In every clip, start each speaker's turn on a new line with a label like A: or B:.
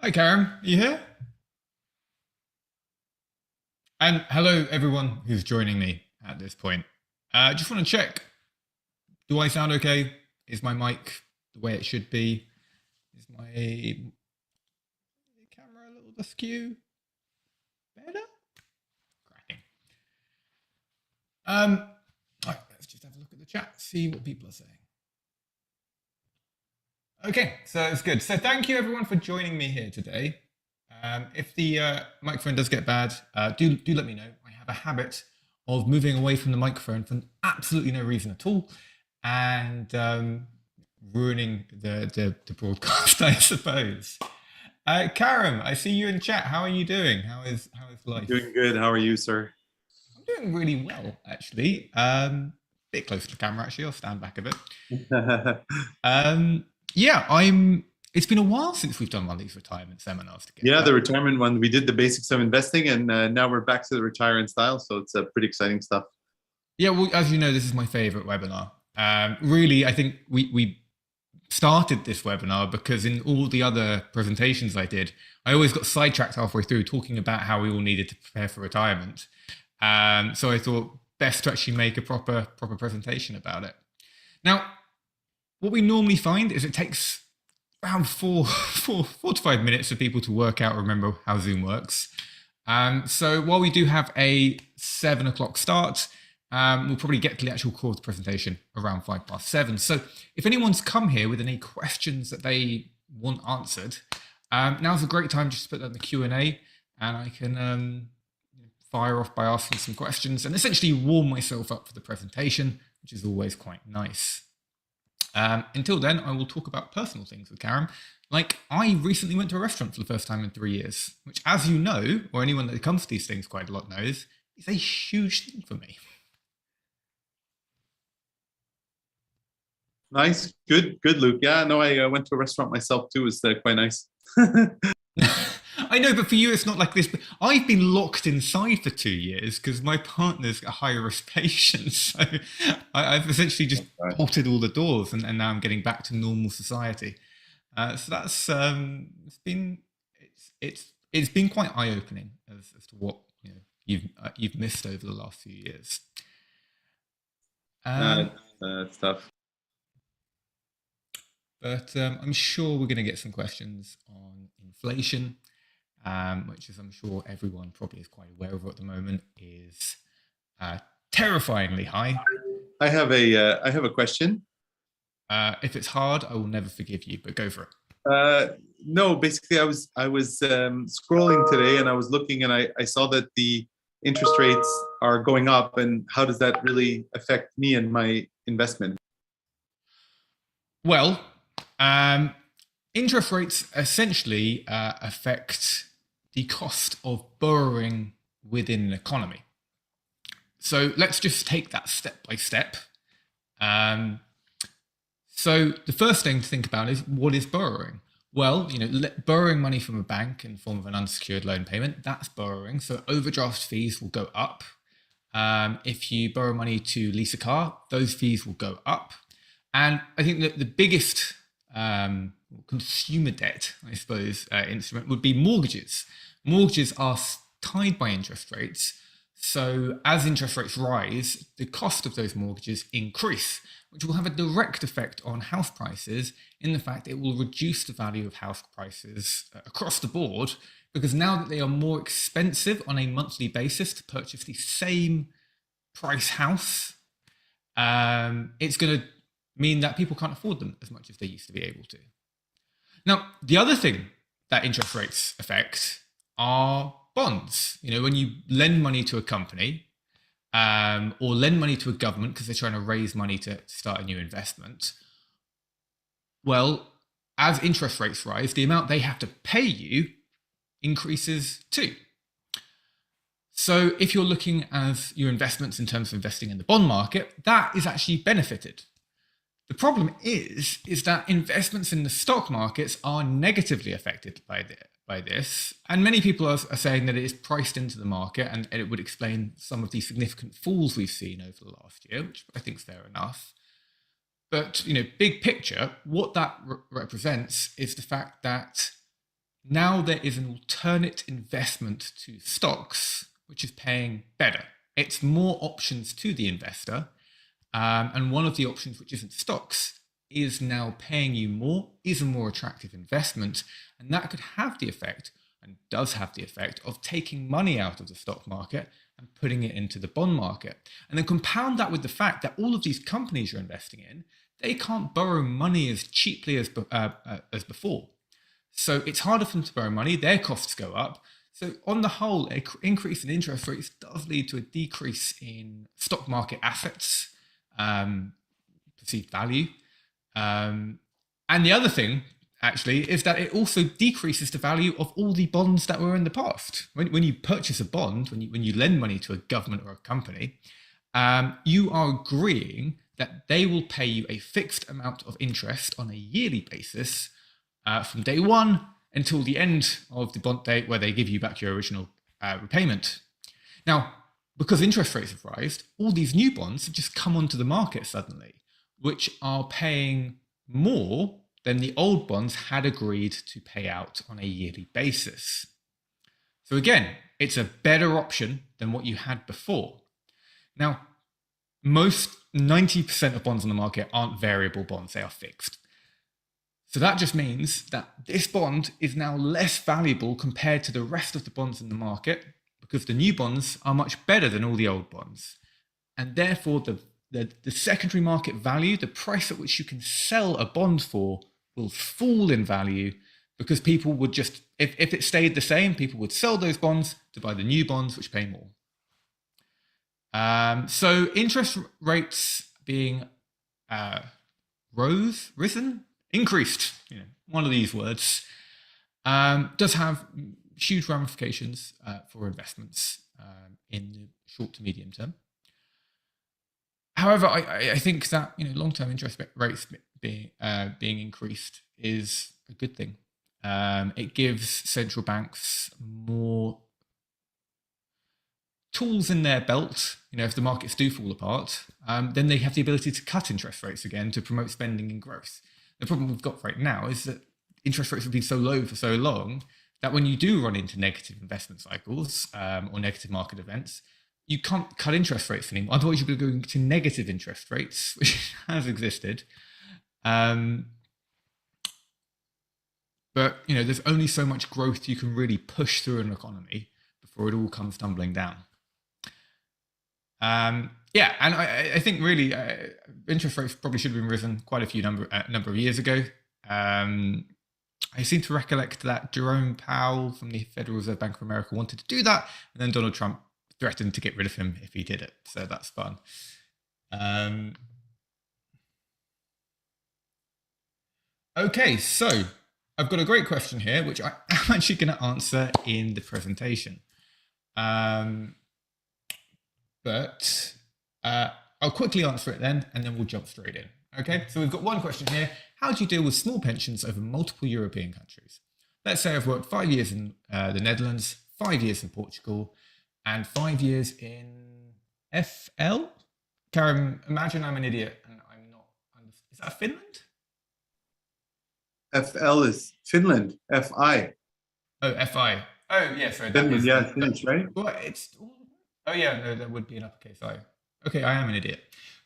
A: Hi, Karen. Are you here? And hello, everyone who's joining me at this point. Just want to check. Do I sound okay? Is my mic the way it should be? Is my camera a little askew? Better? Cracking. Right, let's just have a look at the chat, see what people are saying. Okay, so it's good. So thank you, everyone, for joining me here today. If the microphone does get bad, do let me know. I have a habit of moving away from the microphone for absolutely no reason at all, and ruining the broadcast, I suppose. Karam, I see you in chat. How are you doing? How is life?
B: Doing good. How are you, sir?
A: I'm doing really well, actually. Bit close to the camera, actually. I'll stand back a bit. Um, yeah, I'm. It's been a while since we've done one of these retirement seminars
B: Yeah,
A: together.
B: the retirement one. We did the basics of investing, and now we're back to the retire in style. So it's pretty exciting stuff.
A: Yeah, well, as you know, this is my favorite webinar. Really, I think we started this webinar because in all the other presentations I did, I always got sidetracked halfway through talking about how we all needed to prepare for retirement. So I thought best to actually make a proper presentation about it. Now, what we normally find is it takes around four to 5 minutes for people to work out, remember how Zoom works. So while we do have a 7 o'clock start, we'll probably get to the actual core of the presentation around 7:05. So if anyone's come here with any questions that they want answered, now's a great time just to put that in the Q&A, and I can fire off by asking some questions and essentially warm myself up for the presentation, which is always quite nice. Until then, I will talk about personal things with Karen. Like, I recently went to a restaurant for the first time in 3 years, which, as you know, or anyone that comes to these things quite a lot knows, is a huge thing for me.
B: Nice, good, Luke. Yeah, no, I went to a restaurant myself too. It was quite nice.
A: I know, but for you, it's not like this. But I've been locked inside for 2 years because my partner's got high risk patients. So I've essentially just
B: Right.
A: bolted all the doors, and now I'm getting back to normal society. So that's it's been quite eye opening as to what you've missed over the last few years. Um,
B: Stuff.
A: but I'm sure we're going to get some questions on inflation, which is I'm sure everyone probably is quite aware of at the moment is terrifyingly high.
B: I have a question.
A: If it's hard, I will never forgive you, but go for it.
B: No, basically, I was scrolling today, and I was looking, and I saw that the interest rates are going up, and how does that really affect me and my investment?
A: Well, um, interest rates essentially affect the cost of borrowing within an economy. So let's just take that step by step. So the first thing to think about is what is borrowing? Well, borrowing money from a bank in the form of an unsecured loan payment, that's borrowing. So overdraft fees will go up. If you borrow money to lease a car, those fees will go up. And I think that the biggest consumer debt, I suppose, instrument would be mortgages. Mortgages are tied by interest rates. So as interest rates rise, the cost of those mortgages increase, which will have a direct effect on house prices in the fact it will reduce the value of house prices across the board, because now that they are more expensive on a monthly basis to purchase the same price house, it's going to mean that people can't afford them as much as they used to be able to. Now, the other thing that interest rates affect are bonds. When you lend money to a company or lend money to a government because they're trying to raise money to start a new investment, well, as interest rates rise, the amount they have to pay you increases too. So if you're looking at your investments in terms of investing in the bond market, that is actually benefited. The problem is that investments in the stock markets are negatively affected by this. And many people are saying that it is priced into the market and it would explain some of the significant falls we've seen over the last year, which I think is fair enough. But, big picture, what that represents is the fact that now there is an alternate investment to stocks, which is paying better. It's more options to the investor. And one of the options, which isn't stocks, is now paying you more, is a more attractive investment. And that could have the effect, and does have the effect, of taking money out of the stock market and putting it into the bond market. And then compound that with the fact that all of these companies you're investing in, they can't borrow money as cheaply as before. So it's harder for them to borrow money, their costs go up. So on the whole, an increase in interest rates does lead to a decrease in stock market assets, perceived value. And the other thing, actually, is that it also decreases the value of all the bonds that were in the past. When you purchase a bond, when you lend money to a government or a company, you are agreeing that they will pay you a fixed amount of interest on a yearly basis from day one until the end of the bond date where they give you back your original repayment. Now, because interest rates have risen, all these new bonds have just come onto the market suddenly, which are paying more than the old bonds had agreed to pay out on a yearly basis. So again, it's a better option than what you had before. Now, most 90% of bonds on the market aren't variable bonds, they are fixed. So that just means that this bond is now less valuable compared to the rest of the bonds in the market, because the new bonds are much better than all the old bonds. And therefore, the secondary market value, the price at which you can sell a bond for, will fall in value, because people would just, if it stayed the same, people would sell those bonds to buy the new bonds, which pay more. So interest rates being risen, increased, one of these words, does have huge ramifications for investments in the short to medium term. However, I think that long-term interest rates being increased is a good thing. It gives central banks more tools in their belt. If the markets do fall apart, then they have the ability to cut interest rates again to promote spending and growth. The problem we've got right now is that interest rates have been so low for so long that when you do run into negative investment cycles or negative market events, you can't cut interest rates anymore. Otherwise, you're going to negative interest rates, which has existed. But there's only so much growth you can really push through an economy before it all comes tumbling down. And I think really interest rates probably should have been risen quite a few number of years ago. I seem to recollect that Jerome Powell from the Federal Reserve Bank of America wanted to do that, and then Donald Trump threatened to get rid of him if he did it. So that's fun. Okay, so I've got a great question here, which I am actually going to answer in the presentation. But I'll quickly answer it then, and then we'll jump straight in. Okay, so we've got one question here. How do you deal with small pensions over multiple European countries? Let's say I've worked 5 years in the Netherlands, 5 years in Portugal, and 5 years in FL? Karen, imagine I'm an idiot and I'm not. Is that Finland?
B: FL is Finland. FI.
A: Oh, FI. Oh, yeah, sorry.
B: Finland, yeah, Finnish, right?
A: Well, oh, yeah, no, that would be an uppercase I. Okay, I am an idiot.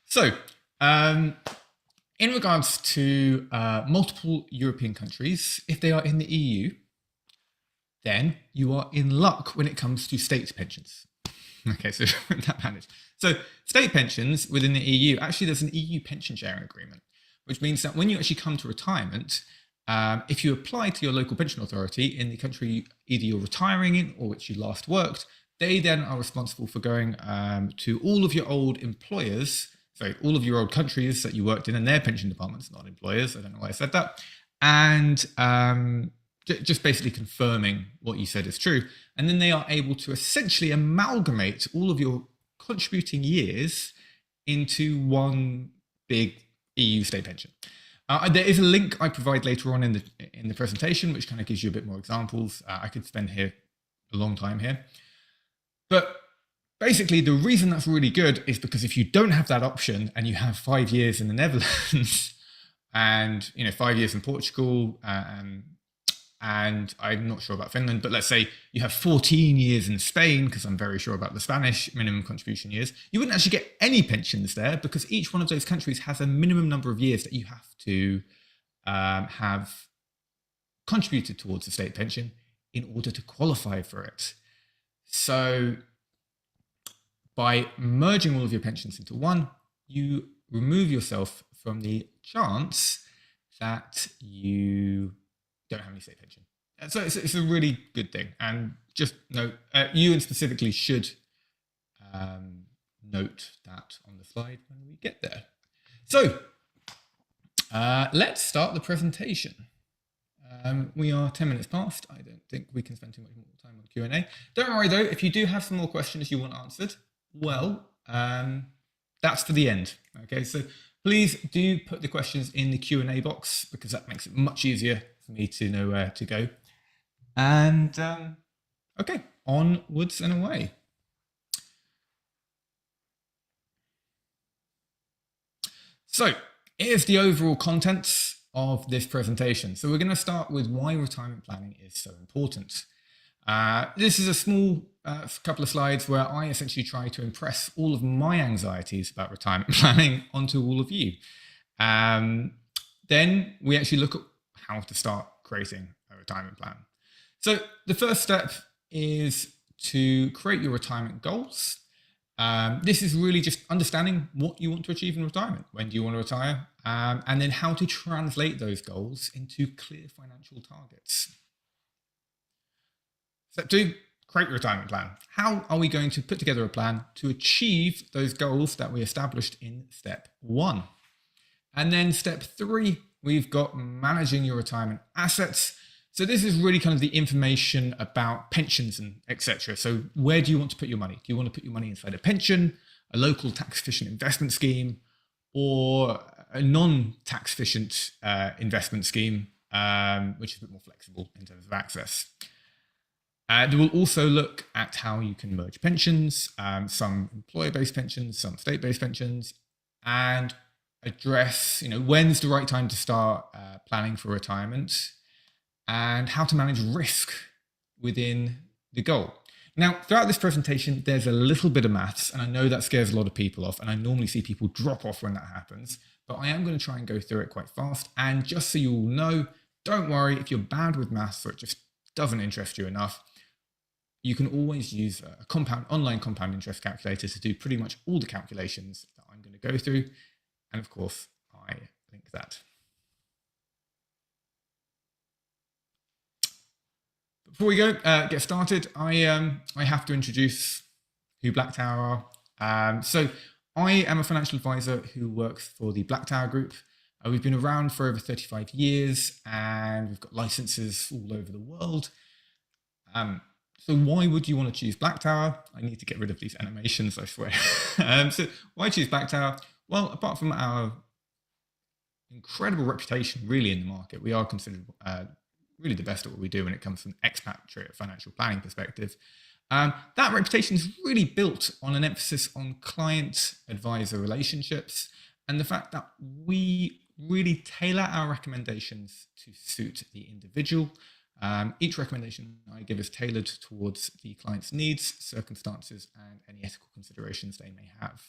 A: So, in regards to multiple European countries, if they are in the EU, then you are in luck when it comes to state pensions. Okay, so that managed. So state pensions within the EU, actually there's an EU pension sharing agreement, which means that when you actually come to retirement, if you apply to your local pension authority in the country either you're retiring in or which you last worked, they then are responsible for going to all of your old employers, sorry, all of your old countries that you worked in and their pension departments, not employers, I don't know why I said that, and just basically confirming what you said is true. And then they are able to essentially amalgamate all of your contributing years into one big EU state pension. There is a link I provide later on in the presentation, which kind of gives you a bit more examples. I could spend here a long time here. But basically, the reason that's really good is because if you don't have that option and you have 5 years in the Netherlands and 5 years in Portugal, and I'm not sure about Finland, but let's say you have 14 years in Spain, because I'm very sure about the Spanish minimum contribution years, you wouldn't actually get any pensions there because each one of those countries has a minimum number of years that you have to have contributed towards the state pension in order to qualify for it. So by merging all of your pensions into one, you remove yourself from the chance that you don't have any state pension. So it's a really good thing. And just note, you specifically should note that on the slide when we get there. So let's start the presentation. We are 10 minutes past. I don't think we can spend too much more time on Q&A. Don't worry though, if you do have some more questions you want answered, well, that's for the end. Okay, so please do put the questions in the Q&A box because that makes it much easier for me to know where to go. And okay, onwards and away. So here's the overall contents of this presentation. So we're going to start with why retirement planning is so important. This is a small couple of slides where I essentially try to impress all of my anxieties about retirement planning onto all of you. Then we actually look at how to start creating a retirement plan. So the first step is to create your retirement goals. This is really just understanding what you want to achieve in retirement. When do you want to retire? And then how to translate those goals into clear financial targets. Step 2, create your retirement plan. How are we going to put together a plan to achieve those goals that we established in step 1? And then step 3, we've got managing your retirement assets. So this is really kind of the information about pensions and etc. So where do you want to put your money? Do you want to put your money inside a pension, a local tax efficient investment scheme, or a non-tax efficient investment scheme, which is a bit more flexible in terms of access? They will also look at how you can merge pensions, some employer-based pensions, some state-based pensions, and address, when's the right time to start planning for retirement, and how to manage risk within the goal. Now, throughout this presentation, there's a little bit of maths, and I know that scares a lot of people off, and I normally see people drop off when that happens, but I am going to try and go through it quite fast. And just so you all know, don't worry if you're bad with maths or it just doesn't interest you enough, you can always use a online compound interest calculator to do pretty much all the calculations that I'm going to go through. And of course, I link that. Before we go, get started, I have to introduce who Black Tower are. So I am a financial advisor who works for the Black Tower Group. We've been around for over 35 years and we've got licenses all over the world. So why would you want to choose Black Tower? I need to get rid of these animations, I swear. So why choose Black Tower? Well, apart from our incredible reputation really in the market, we are considered really the best at what we do when it comes from an expat financial planning perspective. That reputation is really built on an emphasis on client-advisor relationships and the fact that we really tailor our recommendations to suit the individual. Each recommendation I give is tailored towards the client's needs, circumstances, and any ethical considerations they may have.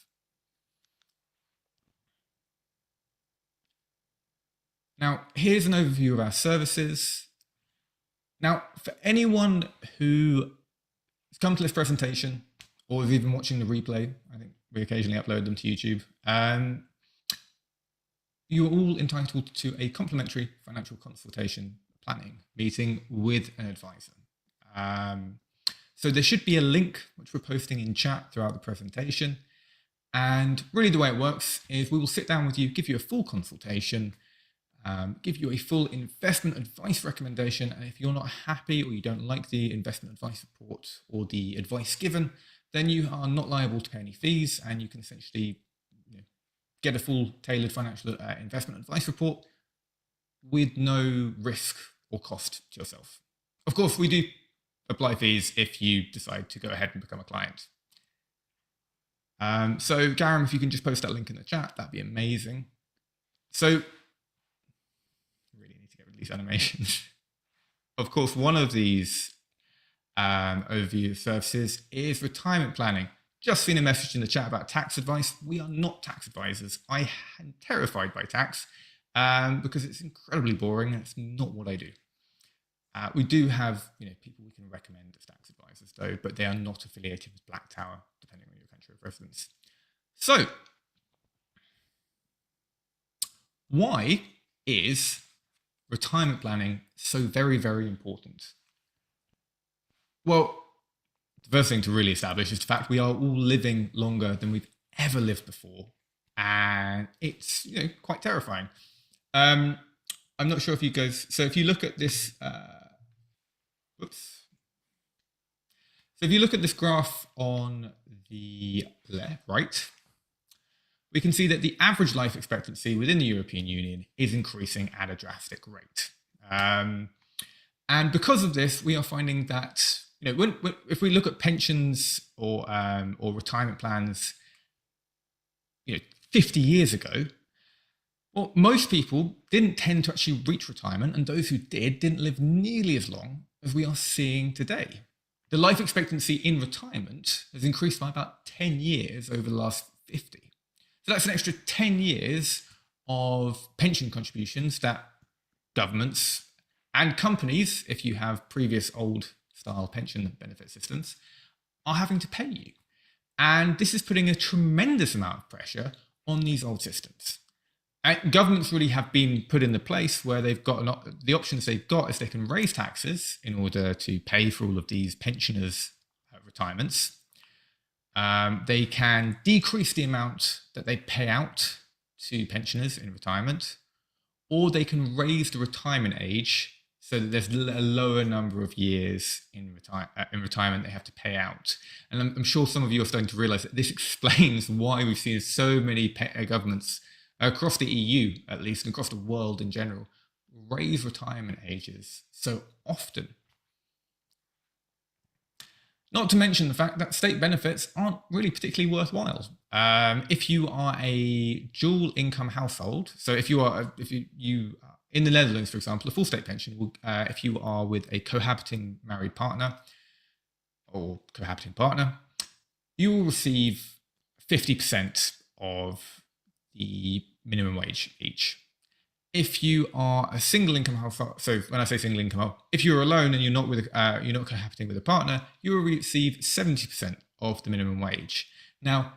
A: Now, here's an overview of our services. Now, for anyone who has come to this presentation or is even watching the replay, I think we occasionally upload them to YouTube, you're all entitled to a complimentary financial consultation planning meeting with an advisor. So there should be a link which we're posting in chat throughout the presentation. And really the way it works is we will sit down with you, give you a full consultation, give you a full investment advice recommendation. And if you're not happy or you don't like the investment advice report or the advice given, then you are not liable to pay any fees and you can essentially get a full tailored financial investment advice report with no risk or cost to yourself. Of course, we do apply fees if you decide to go ahead and become a client. So Garam, if you can just post that link in the chat, that'd be amazing. So, I really need to get rid of these animations. Of course, one of these overview services is retirement planning. Just seen a message in the chat about tax advice. We are not tax advisors. I am terrified by tax because it's incredibly boring and it's not what I do. We do have people we can recommend as tax advisors though, but they are not affiliated with Black Tower, depending on your country of residence. So, why is retirement planning so very, very important? Well, the first thing to really establish is the fact we are all living longer than we've ever lived before, and it's quite terrifying. I'm not sure if you guys. So if you look at this, oops. So if you look at this graph on the left, right, we can see that the average life expectancy within the European Union is increasing at a drastic rate, and because of this, we are finding that. If we look at pensions or retirement plans, 50 years ago, well, most people didn't tend to actually reach retirement, and those who didn't live nearly as long as we are seeing today. The life expectancy in retirement has increased by about 10 years over the last 50. So that's an extra 10 years of pension contributions that governments and companies, if you have previous old style pension benefit systems, are having to pay you. And this is putting a tremendous amount of pressure on these old systems. And governments really have been put in the place where they've got the options they've got is they can raise taxes in order to pay for all of these pensioners' retirements. They can decrease the amount that they pay out to pensioners in retirement, or they can raise the retirement age so that there's a lower number of years in retirement they have to pay out. And I'm sure some of you are starting to realize that this explains why we've seen so many governments across the EU, at least, and across the world in general, raise retirement ages so often. Not to mention the fact that state benefits aren't really particularly worthwhile. If you are a dual income household, so if you in the Netherlands, for example, a full state pension, if you are with a cohabiting married partner or cohabiting partner, you will receive 50% of the minimum wage each. If you are a single income household, so when I say single income, if you're alone and you're not cohabiting with a partner, you will receive 70% of the minimum wage. Now,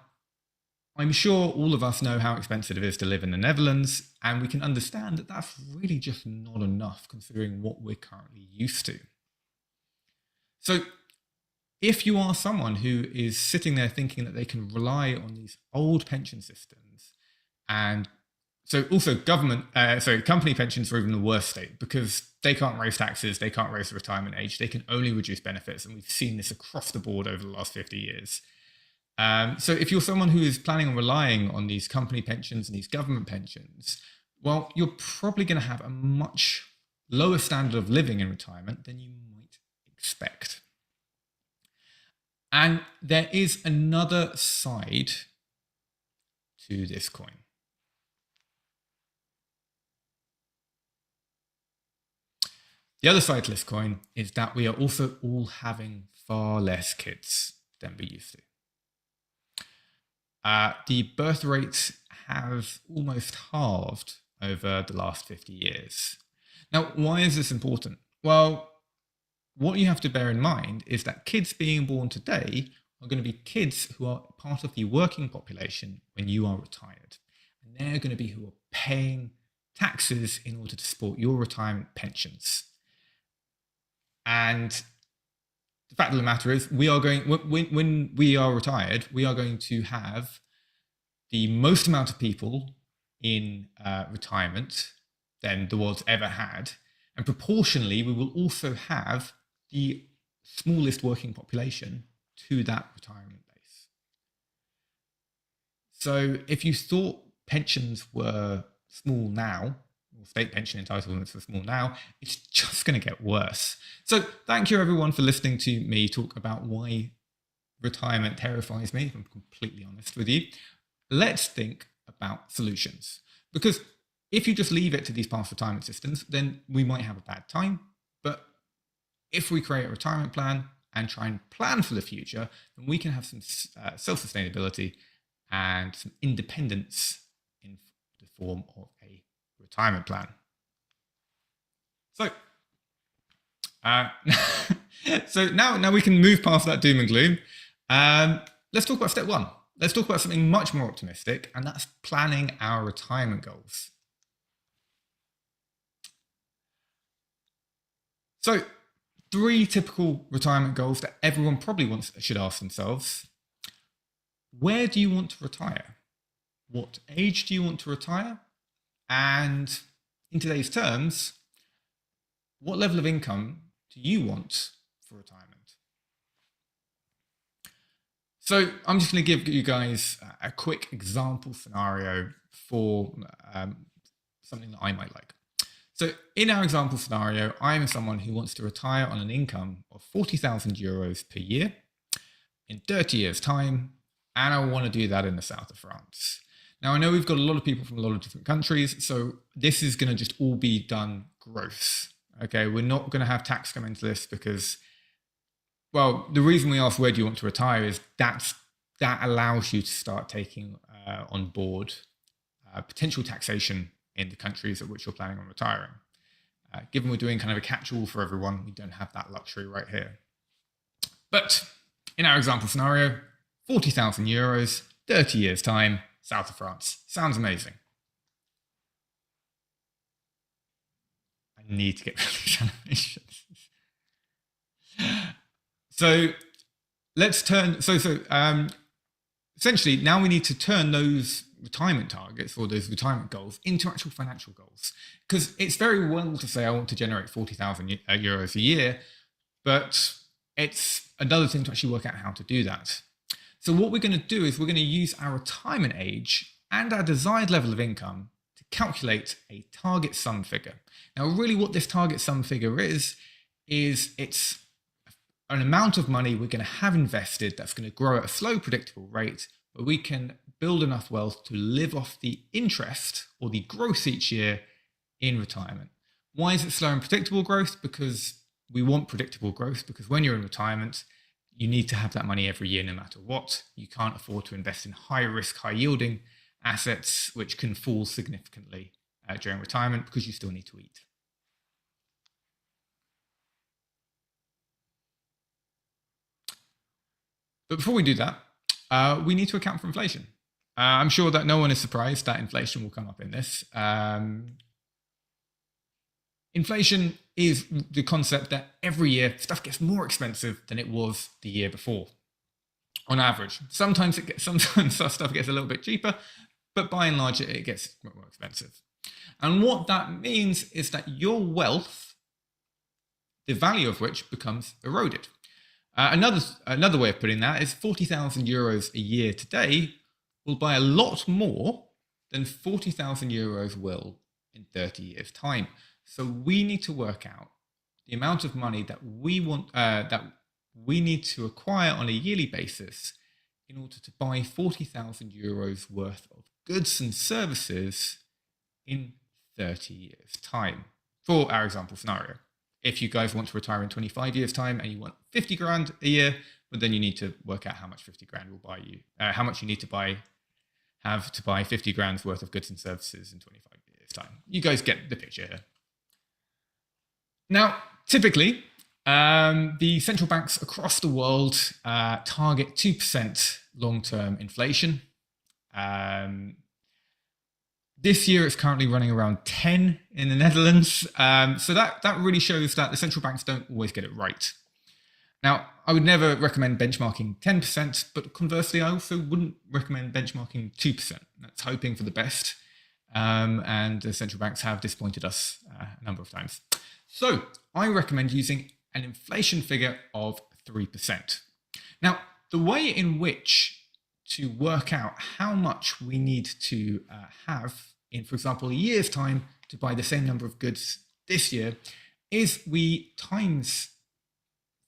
A: I'm sure all of us know how expensive it is to live in the Netherlands, and we can understand that that's really just not enough considering what we're currently used to. So if you are someone who is sitting there thinking that they can rely on these old pension systems, and so also company pensions are even the worst state because they can't raise taxes, they can't raise the retirement age, they can only reduce benefits, and we've seen this across the board over the last 50 years. So if you're someone who is planning on relying on these company pensions and these government pensions, well, you're probably going to have a much lower standard of living in retirement than you might expect. And there is another side to this coin. The other side to this coin is that we are also all having far less kids than we used to. The birth rates have almost halved over the last 50 years. Now, why is this important? Well, what you have to bear in mind is that kids being born today are going to be kids who are part of the working population when you are retired. And they're going to be who are paying taxes in order to support your retirement pensions. And the fact of the matter is, when we are retired, we are going to have the most amount of people in retirement than the world's ever had. And proportionally, we will also have the smallest working population to that retirement base. So if you thought pensions were small now, or state pension entitlements are small now, it's just going to get worse. So thank you everyone for listening to me talk about why retirement terrifies me, if I'm completely honest with you. Let's think about solutions. Because if you just leave it to these past retirement systems, then we might have a bad time. But if we create a retirement plan and try and plan for the future, then we can have some self-sustainability and some independence in the form of a retirement plan. So, so now we can move past that doom and gloom. Let's talk about step one. Let's talk about something much more optimistic, and that's planning our retirement goals. So, 3 typical retirement goals that everyone probably should ask themselves. Where do you want to retire? What age do you want to retire? And in today's terms, what level of income do you want for retirement? So I'm just going to give you guys a quick example scenario for something that I might like. So in our example scenario, I'm someone who wants to retire on an income of 40,000 euros per year in 30 years' time, and I want to do that in the south of France. Now, I know we've got a lot of people from a lot of different countries, so this is going to just all be done gross. Okay, we're not going to have tax come into this because, well, the reason we ask where do you want to retire is that allows you to start taking on board potential taxation in the countries at which you're planning on retiring. Given we're doing kind of a catch-all for everyone, we don't have that luxury right here. But in our example scenario, 40,000 euros, 30 years' time, south of France. Sounds amazing. I need to get rid of these animations. So let's turn, essentially now we need to turn those retirement targets or those retirement goals into actual financial goals. Because it's very well to say I want to generate 40,000 euros a year, but it's another thing to actually work out how to do that. So what we're going to do is we're going to use our retirement age and our desired level of income to calculate a target sum figure. Now, really what this target sum figure is it's an amount of money we're going to have invested that's going to grow at a slow, predictable rate, where we can build enough wealth to live off the interest or the growth each year in retirement. Why is it slow and predictable growth? Because we want predictable growth, because when you're in retirement, you need to have that money every year no matter what. You can't afford to invest in high risk, high yielding assets, which can fall significantly during retirement because you still need to eat. But before we do that, we need to account for inflation. I'm sure that no one is surprised that inflation will come up in this. Inflation is the concept that every year stuff gets more expensive than it was the year before, on average. Sometimes stuff gets a little bit cheaper, but by and large it gets more expensive. And what that means is that your wealth, the value of which becomes eroded. Another way of putting that is 40,000 euros a year today will buy a lot more than 40,000 euros will in 30 years' time. So we need to work out the amount of money that we want, that we need to acquire on a yearly basis in order to buy 40,000 euros worth of goods and services in 30 years' time. For our example scenario, if you guys want to retire in 25 years' time and you want 50 grand a year, but then you need to work out how much 50 grand will buy you, how much you need to have to buy 50 grand's worth of goods and services in 25 years' time. You guys get the picture here. Now, typically, the central banks across the world target 2% long-term inflation. This year, it's currently running around 10 in the Netherlands. So that really shows that the central banks don't always get it right. Now, I would never recommend benchmarking 10%, but conversely, I also wouldn't recommend benchmarking 2%. That's hoping for the best. And the central banks have disappointed us a number of times. So I recommend using an inflation figure of 3%. Now, the way in which to work out how much we need to have in, for example, a year's time to buy the same number of goods this year is we times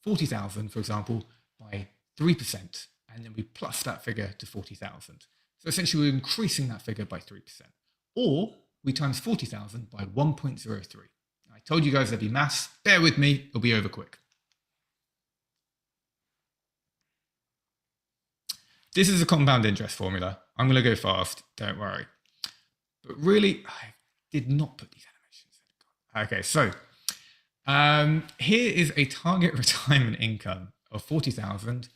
A: 40,000, for example, by 3%, and then we plus that figure to 40,000. So essentially we're increasing that figure by 3%. Or we times 40,000 by 1.03. I told you guys there'd be maths. Bear with me, it'll be over quick. this is a compound interest formula. I'm going to go fast, don't worry. But really, I did not put these animations in. Okay, so here is a target retirement income of 40,000.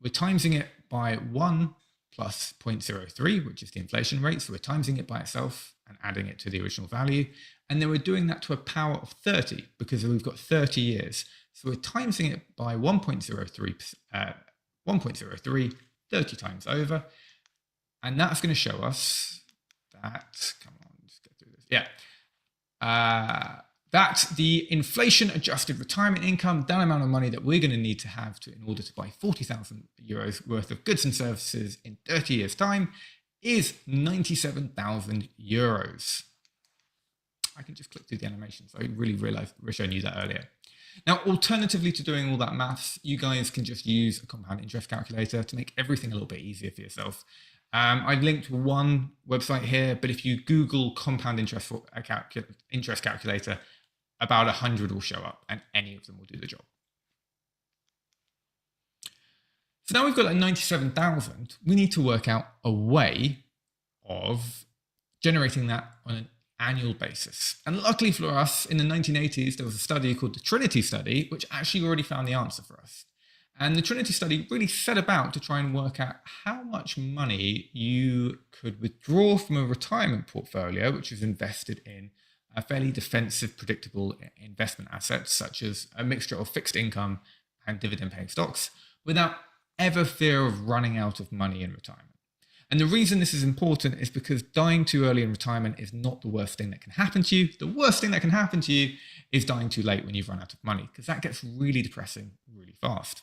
A: We're timesing it by 1 plus 0.03, which is the inflation rate. So we're timesing it by itself and adding it to the original value. And then we're doing that to a power of 30 because we've got 30 years. So we're timesing it by 1.03, 30 times over. And that's going to show us that, come on, let's get through this. Yeah. That the inflation adjusted retirement income, that amount of money that we're going to need to have in order to buy 40,000 euros worth of goods and services in 30 years time is 97,000 euros. I can just click through the animations. I really wish I knew that earlier. Now, alternatively to doing all that maths, you guys can just use a compound interest calculator to make everything a little bit easier for yourself. I've linked one website here, but if you Google compound interest calculator, about 100 will show up and any of them will do the job. So now we've got like 97,000. We need to work out a way of generating that on an annual basis. And luckily for us, in the 1980s, there was a study called the Trinity study, which actually already found the answer for us. And the Trinity study really set about to try and work out how much money you could withdraw from a retirement portfolio, which is invested in a fairly defensive, predictable investment assets, such as a mixture of fixed income and dividend-paying stocks, without ever fear of running out of money in retirement. And the reason this is important is because dying too early in retirement is not the worst thing that can happen to you. The worst thing that can happen to you is dying too late when you've run out of money, because that gets really depressing really fast.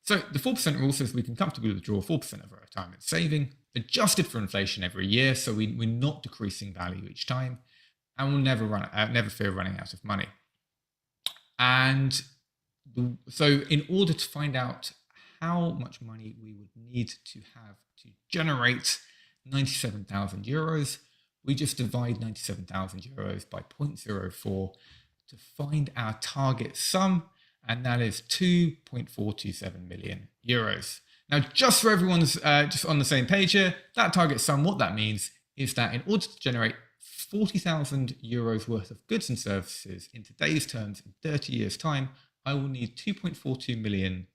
A: So the 4% rule says we can comfortably withdraw 4% of our retirement saving, adjusted for inflation every year, so we're not decreasing value each time, and we'll never fear running out of money. And so in order to find out how much money we would need to have to generate 97,000 euros, we just divide 97,000 euros by 0.04 to find our target sum, and that is 2.427 million euros. Now, just so everyone's just on the same page here, that target sum, what that means is that in order to generate 40,000 euros worth of goods and services in today's terms in 30 years time, I will need 2.42 million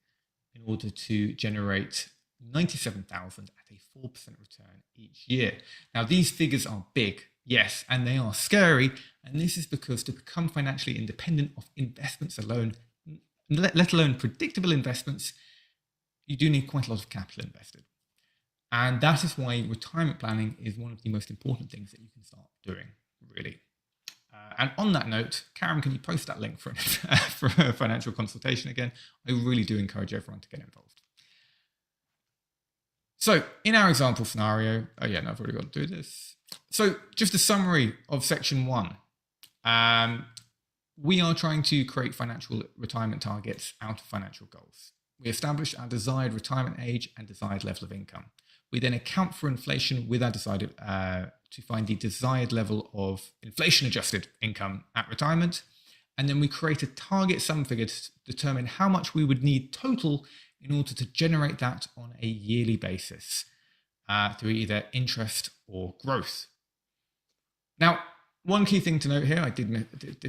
A: in order to generate 97,000 at a 4% return each year. Now, these figures are big, yes, and they are scary. And this is because to become financially independent of investments alone, let alone predictable investments, you do need quite a lot of capital invested. And that is why retirement planning is one of the most important things that you can start doing, really. And on that note, Karen, can you post that link for a financial consultation again? I really do encourage everyone to get involved. So in our example scenario, oh yeah, no, I've already got to do this. So just a summary of section 1. We are trying to create financial retirement targets out of financial goals. We establish our desired retirement age and desired level of income. We then account for inflation with our decided to find the desired level of inflation-adjusted income at retirement. And then we create a target sum figure to determine how much we would need total in order to generate that on a yearly basis through either interest or growth. Now, one key thing to note here, I did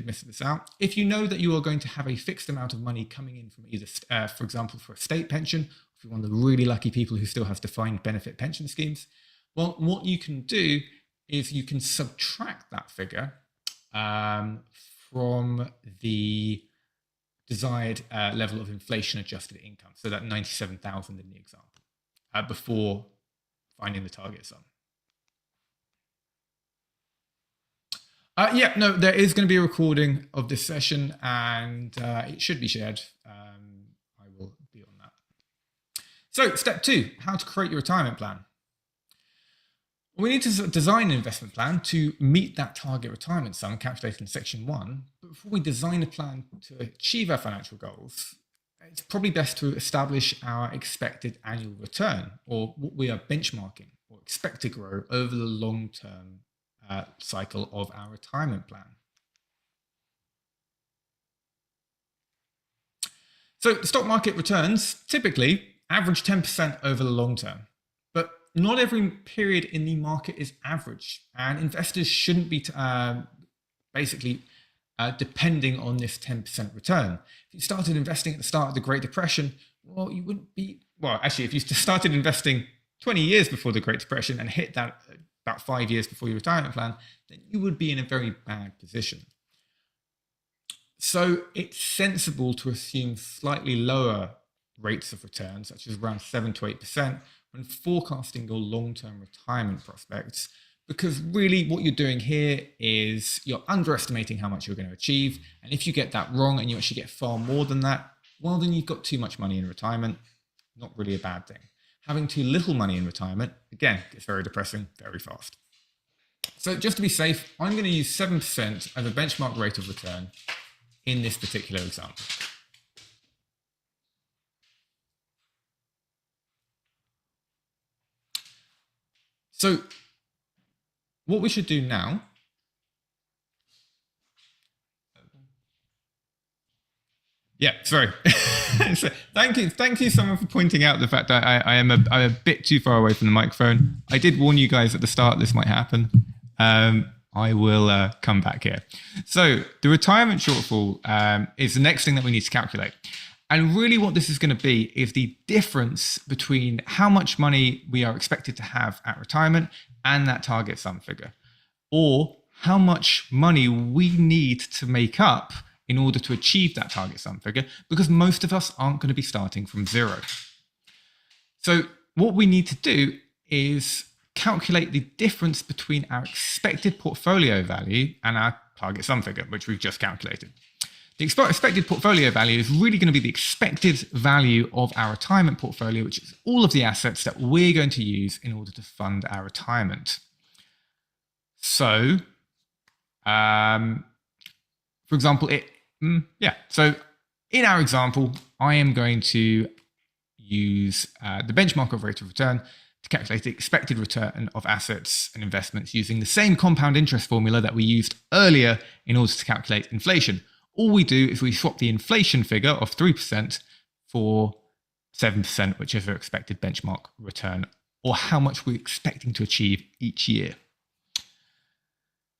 A: miss this out. If you know that you are going to have a fixed amount of money coming in from either, for example, for a state pension, if you're one of the really lucky people who still has defined benefit pension schemes, well, what you can do is you can subtract that figure from the desired level of inflation-adjusted income, so that 97,000 in the example, before finding the target sum. Yeah, no, there is going to be a recording of this session, and it should be shared. I will be on that. So, step 2, how to create your retirement plan. We need to design an investment plan to meet that target retirement sum calculated in section 1. But before we design a plan to achieve our financial goals, it's probably best to establish our expected annual return, or what we are benchmarking or expect to grow over the long-term cycle of our retirement plan. So the stock market returns typically average 10% over the long term. But not every period in the market is average, and investors shouldn't be depending on this 10% return. If you started investing at the start of the Great Depression, well, you wouldn't be, well, actually, if you started investing 20 years before the Great Depression and hit that about 5 years before your retirement plan, then you would be in a very bad position. So it's sensible to assume slightly lower rates of return, such as around 7 to 8%, when forecasting your long-term retirement prospects, because really what you're doing here is you're underestimating how much you're going to achieve. And if you get that wrong and you actually get far more than that, well, then you've got too much money in retirement. Not really a bad thing. Having too little money in retirement, again, gets very depressing very fast. So just to be safe, I'm going to use 7% as a benchmark rate of return in this particular example. So what we should do now, sorry. So thank you someone for pointing out the fact that I'm a bit too far away from the microphone. I did warn you guys at the start this might happen. I will come back here. So the retirement shortfall is the next thing that we need to calculate. And really what this is going to be is the difference between how much money we are expected to have at retirement and that target sum figure, or how much money we need to make up in order to achieve that target sum figure, because most of us aren't going to be starting from zero. So what we need to do is calculate the difference between our expected portfolio value and our target sum figure, which we've just calculated. The expected portfolio value is really going to be the expected value of our retirement portfolio, which is all of the assets that we're going to use in order to fund our retirement. So, for example, so in our example, I am going to use the benchmark of rate of return to calculate the expected return of assets and investments using the same compound interest formula that we used earlier in order to calculate inflation. All we do is we swap the inflation figure of 3% for 7%, which is our expected benchmark return, or how much we're expecting to achieve each year.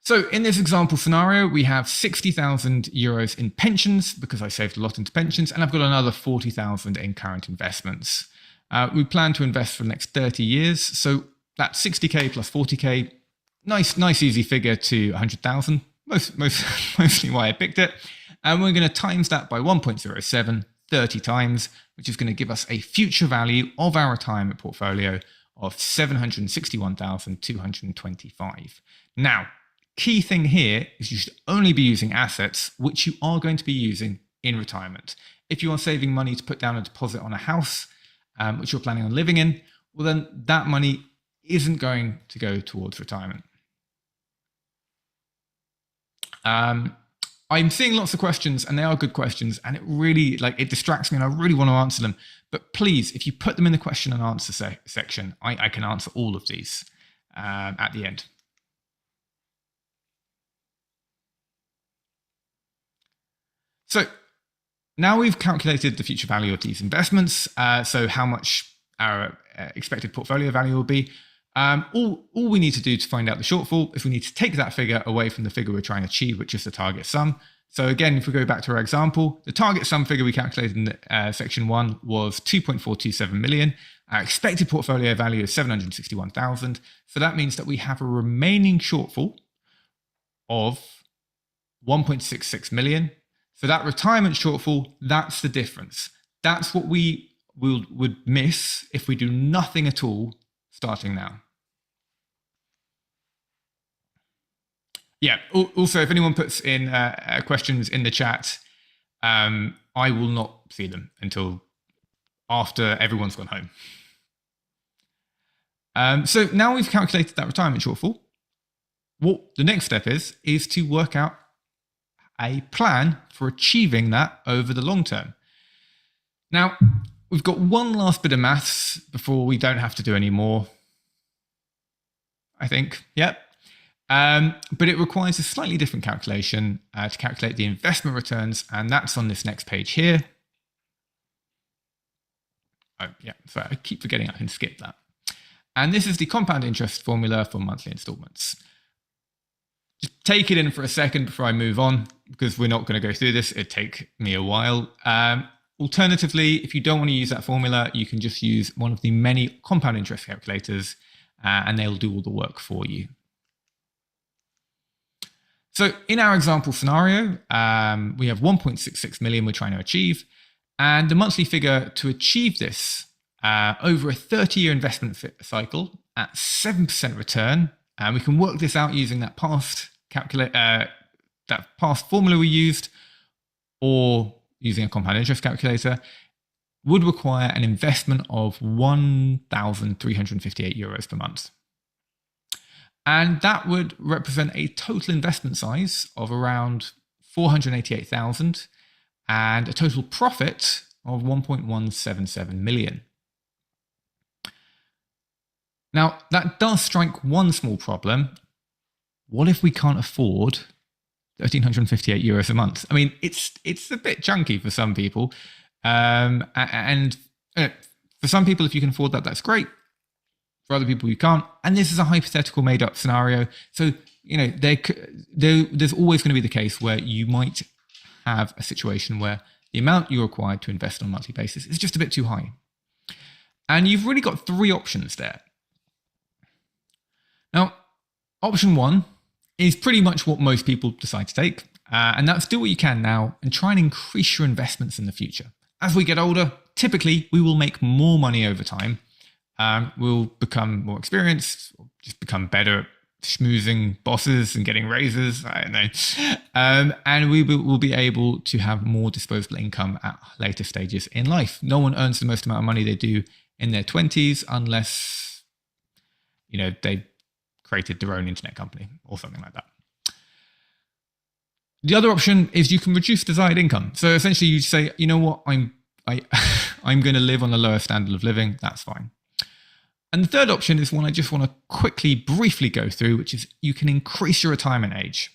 A: So in this example scenario, we have 60,000 euros in pensions because I saved a lot into pensions, and I've got another 40,000 in current investments. We plan to invest for the next 30 years. So that's 60K plus 40K, nice easy figure to 100,000, mostly why I picked it. And we're going to times that by 1.07, 30 times, which is going to give us a future value of our retirement portfolio of 761,225. Now, key thing here is you should only be using assets which you are going to be using in retirement. If you are saving money to put down a deposit on a house, which you're planning on living in, well then that money isn't going to go towards retirement. I'm seeing lots of questions, and they are good questions, and it really it distracts me, and I really want to answer them. But please, if you put them in the question and answer section, I can answer all of these at the end. So now we've calculated the future value of these investments, so how much our expected portfolio value will be. All we need to do to find out the shortfall is we need to take that figure away from the figure we're trying to achieve, which is the target sum. So again, if we go back to our example, the target sum figure we calculated in section 1 was 2.427 million. Our expected portfolio value is 761,000. So that means that we have a remaining shortfall of 1.66 million. So that retirement shortfall, that's the difference. That's what we would miss if we do nothing at all starting now. Yeah, also, if anyone puts in questions in the chat, I will not see them until after everyone's gone home. So now we've calculated that retirement shortfall. What the next step is to work out a plan for achieving that over the long term. Now, we've got one last bit of maths before we don't have to do any more, I think. Yep. But it requires a slightly different calculation to calculate the investment returns, and that's on this next page here. Oh, yeah, sorry, I keep forgetting I can skip that. And this is the compound interest formula for monthly installments. Just take it in for a second before I move on, because we're not going to go through this. It'd take me a while. Alternatively, if you don't want to use that formula, you can just use one of the many compound interest calculators, and they'll do all the work for you. So in our example scenario, we have 1.66 million we're trying to achieve. And the monthly figure to achieve this over a 30-year investment cycle at 7% return, and we can work this out using that past formula we used, or using a compound interest calculator, would require an investment of 1,358 euros per month. And that would represent a total investment size of around 488,000 and a total profit of 1.177 million. Now, that does strike one small problem. What if we can't afford 1,358 euros a month? I mean, it's a bit chunky for some people. And for some people, if you can afford that, that's great. For other people, you can't. And this is a hypothetical made-up scenario. So, there's always going to be the case where you might have a situation where the amount you're required to invest on a monthly basis is just a bit too high. And you've really got three options there. Now, option one is pretty much what most people decide to take. And that's do what you can now and try and increase your investments in the future. As we get older, typically we will make more money over time. We'll become more experienced, or just become better at schmoozing bosses and getting raises. I don't know. And we will be able to have more disposable income at later stages in life. No one earns the most amount of money they do in their 20s unless, they created their own internet company or something like that. The other option is you can reduce desired income. So essentially you say, you know what, I'm going to live on a lower standard of living. That's fine. And the third option is one I just want to briefly go through, which is you can increase your retirement age.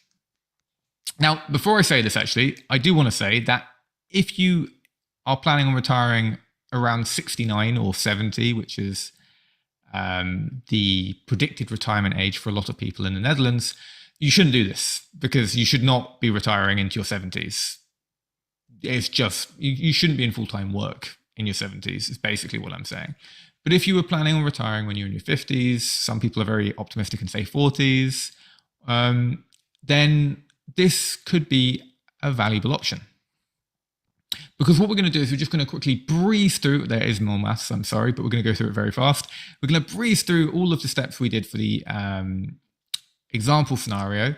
A: Now, before I say this, actually, I do want to say that if you are planning on retiring around 69 or 70, which is the predicted retirement age for a lot of people in the Netherlands, you shouldn't do this, because you should not be retiring into your 70s. It's just, you shouldn't be in full-time work in your 70s, is basically what I'm saying. But if you were planning on retiring when you're in your 50s, some people are very optimistic and say 40s, then this could be a valuable option. Because what we're going to do is we're just going to quickly breeze through, there is more maths, I'm sorry, but we're going to go through it very fast. We're going to breeze through all of the steps we did for the example scenario,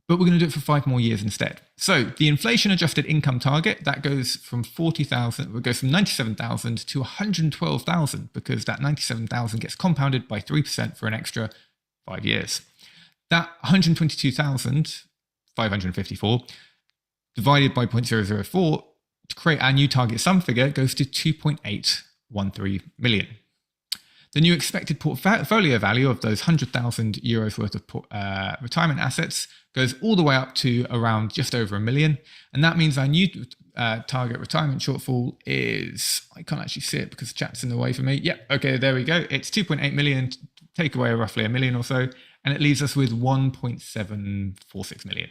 A: but we're going to do it for 5 more years instead. So the inflation adjusted income target, that goes from 40,000, it goes from 97,000 to 112,000, because that 97,000 gets compounded by 3% for an extra 5 years. That 122,554 divided by 0.004 to create our new target sum figure goes to 2.813 million. The new expected portfolio value of those 100,000 euros worth of retirement assets goes all the way up to around just over $1 million. And that means our new target retirement shortfall is, I can't actually see it because the chat's in the way for me. Yep, okay, there we go. It's 2.8 million, take away roughly $1 million or so, and it leaves us with 1.746 million.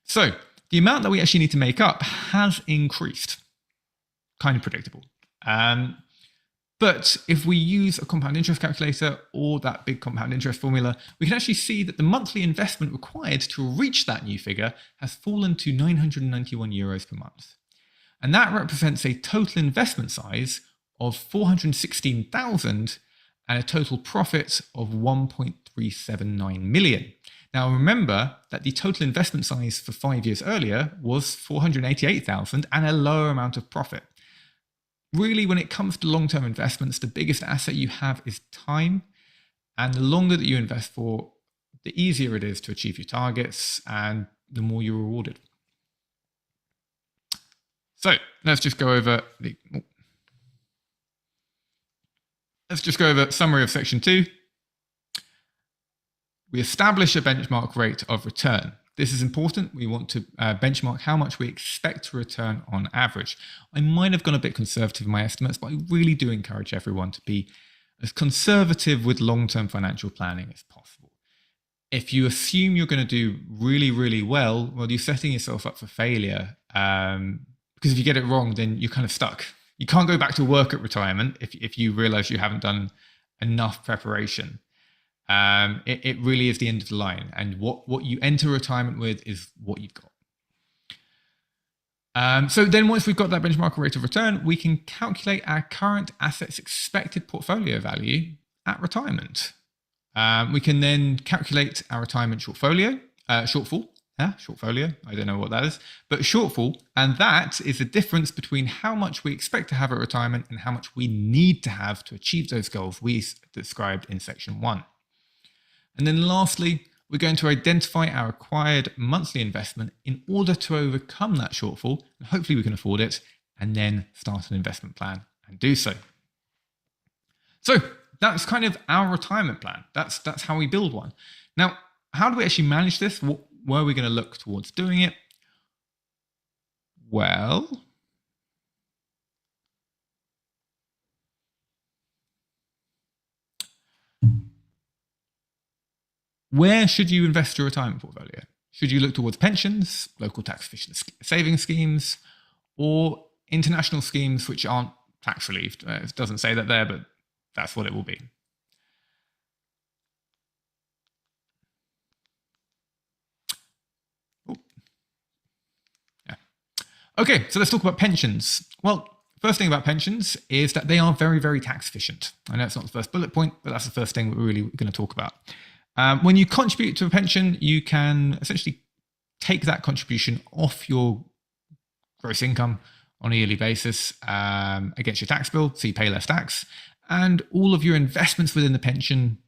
A: So the amount that we actually need to make up has increased. Kind of predictable. But if we use a compound interest calculator or that big compound interest formula, we can actually see that the monthly investment required to reach that new figure has fallen to 991 euros per month. And that represents a total investment size of 416,000 and a total profit of 1.379 million. Now remember that the total investment size for 5 years earlier was 488,000 and a lower amount of profit. Really, when it comes to long-term investments, the biggest asset you have is time. And the longer that you invest for, the easier it is to achieve your targets and the more you're rewarded. So let's just go over summary of section 2. We establish a benchmark rate of return. This is important. We want to benchmark how much we expect to return on average. I might have gone a bit conservative in my estimates, but I really do encourage everyone to be as conservative with long-term financial planning as possible. If you assume you're going to do really, really well, you're setting yourself up for failure. Because if you get it wrong, then you're kind of stuck. You can't go back to work at retirement if you realize you haven't done enough preparation. It really is the end of the line. And what you enter retirement with is what you've got. So then once we've got that benchmark rate of return, we can calculate our current assets expected portfolio value at retirement. We can then calculate our retirement shortfolio, shortfolio, I don't know what that is, but shortfall, and that is the difference between how much we expect to have at retirement and how much we need to have to achieve those goals we described in section 1. And then lastly, we're going to identify our required monthly investment in order to overcome that shortfall, and hopefully we can afford it, and then start an investment plan and do so. So that's kind of our retirement plan. That's how we build one. Now, how do we actually manage this? Where are we going to look towards doing it? Well, where should you invest your retirement portfolio? Should you look towards pensions, local tax efficient savings schemes, or international schemes which aren't tax relieved? It doesn't say that there, but that's what it will be. Okay, so let's talk about pensions. Well, first thing about pensions is that they are very, very tax efficient. I know it's not the first bullet point, but that's the first thing we're really going to talk about. When you contribute to a pension, you can essentially take that contribution off your gross income on a yearly basis against your tax bill, so you pay less tax, and all of your investments within the pension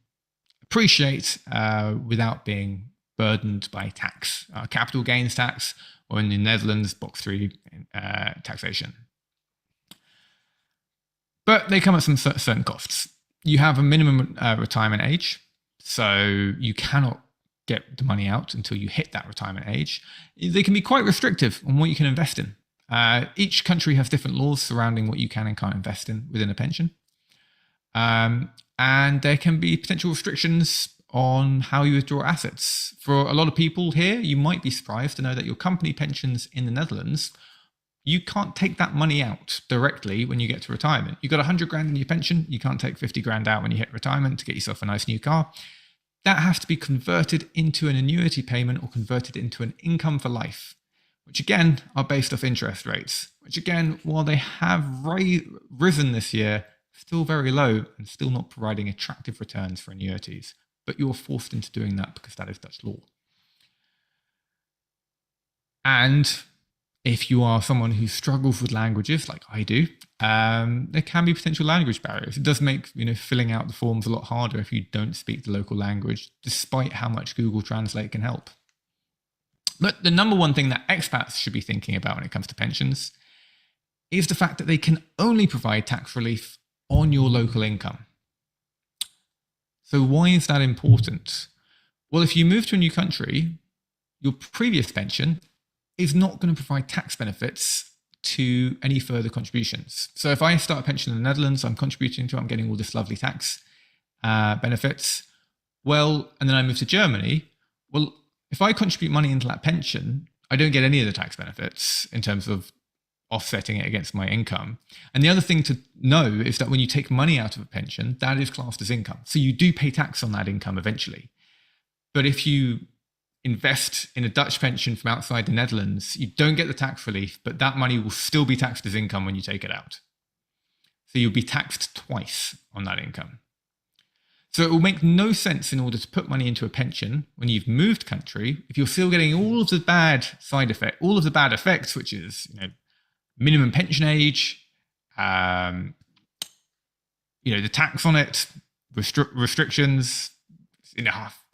A: appreciate without being burdened by tax, capital gains tax, or in the Netherlands, box 3 taxation. But they come at some certain costs. You have a minimum retirement age, so you cannot get the money out until you hit that retirement age. They can be quite restrictive on what you can invest in. Each country has different laws surrounding what you can and can't invest in within a pension. And there can be potential restrictions on how you withdraw assets. For a lot of people here, you might be surprised to know that your company pensions in the Netherlands, you can't take that money out directly when you get to retirement. You've got 100 grand in your pension, you can't take 50 grand out when you hit retirement to get yourself a nice new car. That has to be converted into an annuity payment or converted into an income for life, which again are based off interest rates, which again, while they have risen this year, still very low and still not providing attractive returns for annuities. But you're forced into doing that because that is Dutch law. And if you are someone who struggles with languages like I do, there can be potential language barriers. It does make filling out the forms a lot harder if you don't speak the local language, despite how much Google Translate can help. But the number one thing that expats should be thinking about when it comes to pensions is the fact that they can only provide tax relief on your local income. So why is that important? Well, if you move to a new country, your previous pension is not going to provide tax benefits to any further contributions. So if I start a pension in the Netherlands, I'm contributing to it, I'm getting all this lovely tax benefits. Well, and then I move to Germany. Well, if I contribute money into that pension, I don't get any of the tax benefits in terms of offsetting it against my income. And the other thing to know is that when you take money out of a pension, that is classed as income. So you do pay tax on that income eventually. But if you invest in a Dutch pension from outside the Netherlands, you don't get the tax relief, but that money will still be taxed as income when you take it out. So you'll be taxed twice on that income. So it will make no sense in order to put money into a pension when you've moved country, if you're still getting all of the bad side effects, all of the bad effects, which is, minimum pension age, the tax on it, restrictions,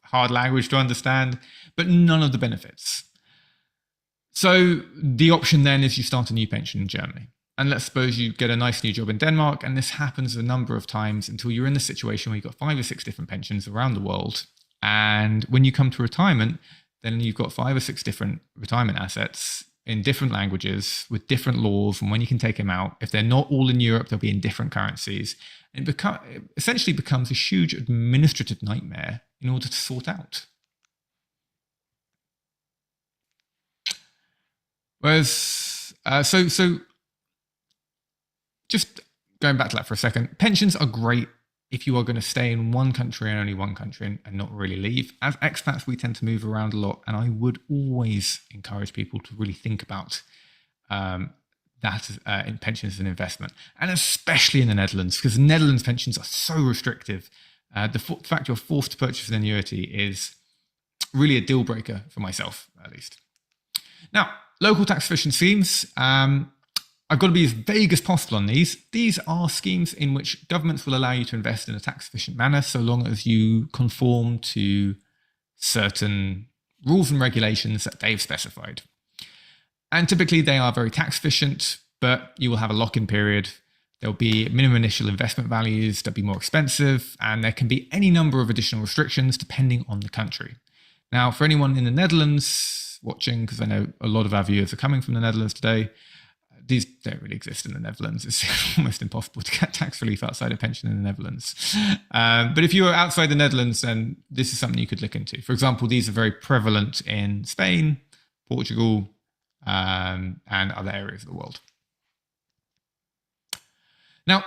A: hard language to understand, but none of the benefits. So the option then is you start a new pension in Germany. And let's suppose you get a nice new job in Denmark, and this happens a number of times until you're in the situation where you've got 5 or 6 different pensions around the world. And when you come to retirement, then you've got 5 or 6 different retirement assets in different languages with different laws and when you can take them out. If they're not all in Europe, they'll be in different currencies. And it essentially becomes a huge administrative nightmare in order to sort out. Whereas, so just going back to that for a second, pensions are great if you are going to stay in one country and only one country and not really leave. As expats, we tend to move around a lot, and I would always encourage people to really think about that in pensions as an investment, and especially in the Netherlands, because the Netherlands pensions are so restrictive. The fact you're forced to purchase an annuity is really a deal breaker for myself, at least. Now, local tax efficient schemes. I've got to be as vague as possible on these. These are schemes in which governments will allow you to invest in a tax efficient manner so long as you conform to certain rules and regulations that they've specified. And typically they are very tax efficient, but you will have a lock-in period. There'll be minimum initial investment values, they'll be more expensive, and there can be any number of additional restrictions depending on the country. Now, for anyone in the Netherlands watching, because I know a lot of our viewers are coming from the Netherlands today, these don't really exist in the Netherlands. It's almost impossible to get tax relief outside a pension in the Netherlands. But if you are outside the Netherlands, then this is something you could look into. For example, these are very prevalent in Spain, Portugal, and other areas of the world. Now,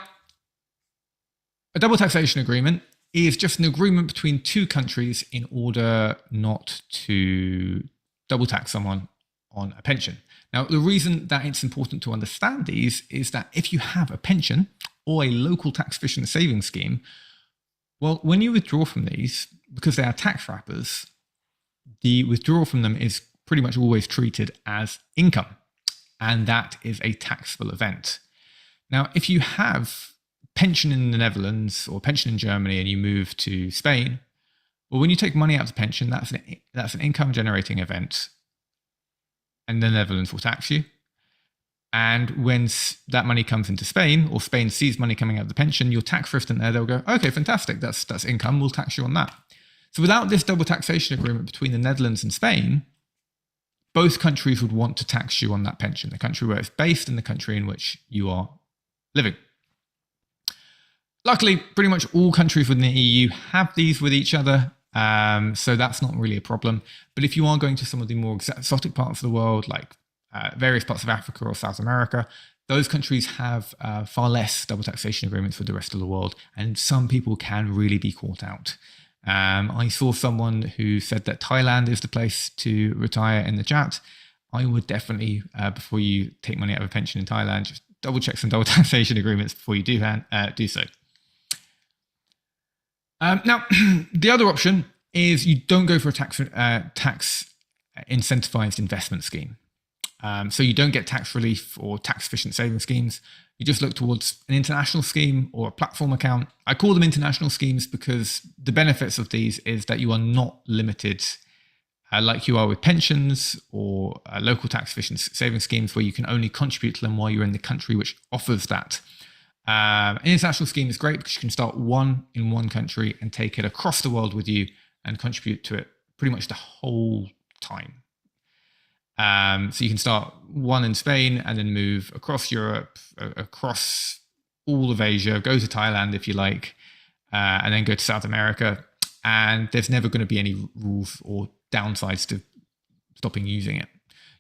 A: a double taxation agreement is just an agreement between 2 countries in order not to double tax someone on a pension. Now, the reason that it's important to understand these is that if you have a pension or a local tax efficient savings scheme, well, when you withdraw from these, because they are tax wrappers, the withdrawal from them is pretty much always treated as income, and that is a taxable event. Now, if you have pension in the Netherlands or pension in Germany and you move to Spain, well, when you take money out of the pension, that's an income generating event, and the Netherlands will tax you. And when that money comes into Spain, or Spain sees money coming out of the pension, your tax resident there, they'll go, okay, fantastic, that's income, we'll tax you on that. So without this double taxation agreement between the Netherlands and Spain, both countries would want to tax you on that pension, the country where it's based and the country in which you are living. Luckily, pretty much all countries within the EU have these with each other. So that's not really a problem. But if you are going to some of the more exotic parts of the world, like various parts of Africa or South America, those countries have far less double taxation agreements with the rest of the world. And some people can really be caught out. I saw someone who said that Thailand is the place to retire in the chat. I would definitely, before you take money out of a pension in Thailand, just double check some double taxation agreements before you do so. Now, the other option is you don't go for a tax incentivized investment scheme. So you don't get tax relief or tax efficient savings schemes. You just look towards an international scheme or a platform account. I call them international schemes because the benefits of these is that you are not limited like you are with pensions or local tax efficient savings schemes where you can only contribute to them while you're in the country which offers that. An international scheme is great because you can start one in one country and take it across the world with you and contribute to it pretty much the whole time. So you can start one in Spain and then move across Europe, across all of Asia, go to Thailand if you like, and then go to South America. And there's never going to be any rules or downsides to stopping using it.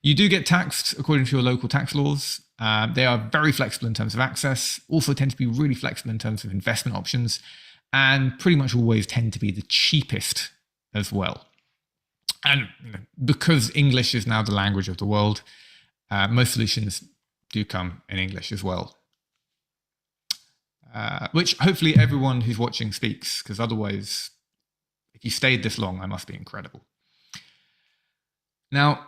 A: You do get taxed according to your local tax laws. They are very flexible in terms of access, also tend to be really flexible in terms of investment options, and pretty much always tend to be the cheapest as well. And because English is now the language of the world, most solutions do come in English as well. Which hopefully everyone who's watching speaks, because otherwise, if you stayed this long, I must be incredible. Now,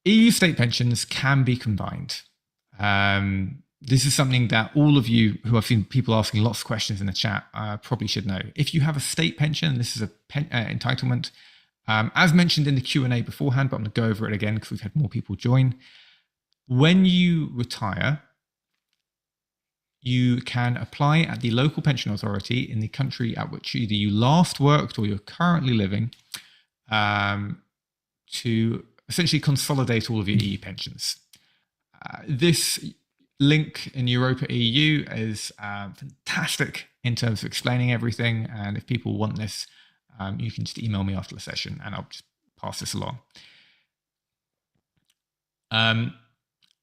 A: EU state pensions can be combined. This is something that all of you who I've seen people asking lots of questions in the chat probably should know. If you have a state pension, this is a entitlement. As mentioned in the Q&A beforehand, but I'm going to go over it again because we've had more people join. When you retire, you can apply at the local pension authority in the country at which either you last worked or you're currently living to essentially consolidate all of your EU pensions. This link in Europa EU is fantastic in terms of explaining everything. And if people want this, you can just email me after the session and I'll just pass this along. And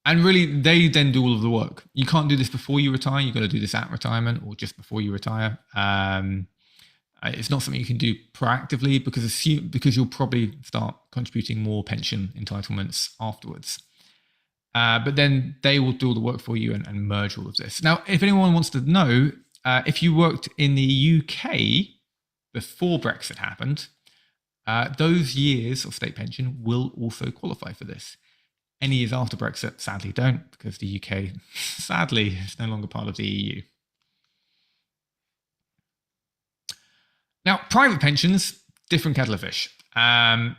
A: really, they then do all of the work. You can't do this before you retire. You've got to do this at retirement or just before you retire. It's not something you can do proactively because you'll probably start contributing more pension entitlements afterwards. But then they will do all the work for you and merge all of this. Now, if anyone wants to know, if you worked in the UK before Brexit happened, those years of state pension will also qualify for this. Any years after Brexit, sadly, don't, because the UK, sadly, is no longer part of the EU. Now, private pensions, different kettle of fish.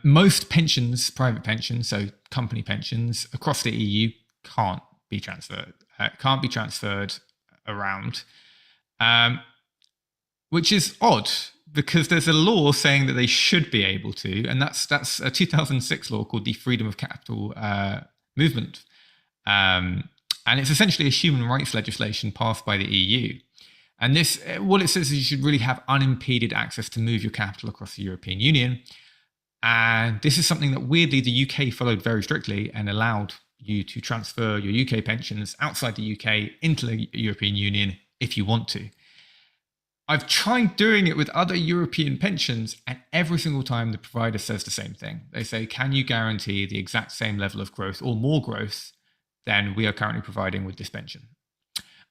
A: Most pensions, private pensions, so company pensions across the EU, can't be transferred. Around, which is odd because there's a law saying that they should be able to, and that's a 2006 law called the Freedom of Capital Movement, and it's essentially a human rights legislation passed by the EU. And this, what it says is you should really have unimpeded access to move your capital across the European Union. And this is something that weirdly the UK followed very strictly and allowed you to transfer your UK pensions outside the UK into the European Union if you want to. I've tried doing it with other European pensions, and every single time the provider says the same thing. They say, can you guarantee the exact same level of growth or more growth than we are currently providing with this pension?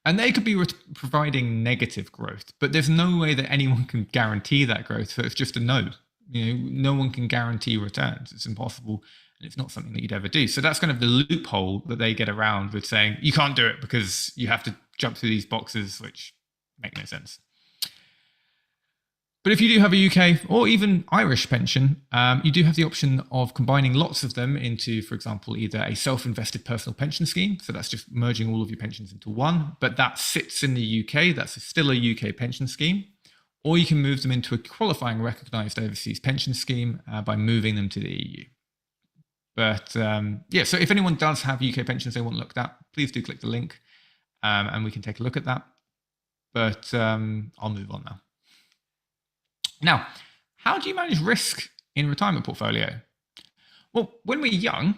A: And they could be providing negative growth, but there's no way that anyone can guarantee that growth. So it's just a no. No one can guarantee returns. It's impossible, and it's not something that you'd ever do. So that's kind of the loophole that they get around with saying you can't do it because you have to jump through these boxes, which make no sense. But if you do have a UK or even Irish pension, you do have the option of combining lots of them into, for example, either a self-invested personal pension scheme. So that's just merging all of your pensions into one, but that sits in the UK. That's still a UK pension scheme. Or you can move them into a qualifying recognised overseas pension scheme by moving them to the EU. But yeah, so if anyone does have UK pensions they want looked at, please do click the link and we can take a look at that. But I'll move on now. Now, how do you manage risk in retirement portfolio? Well, when we're young,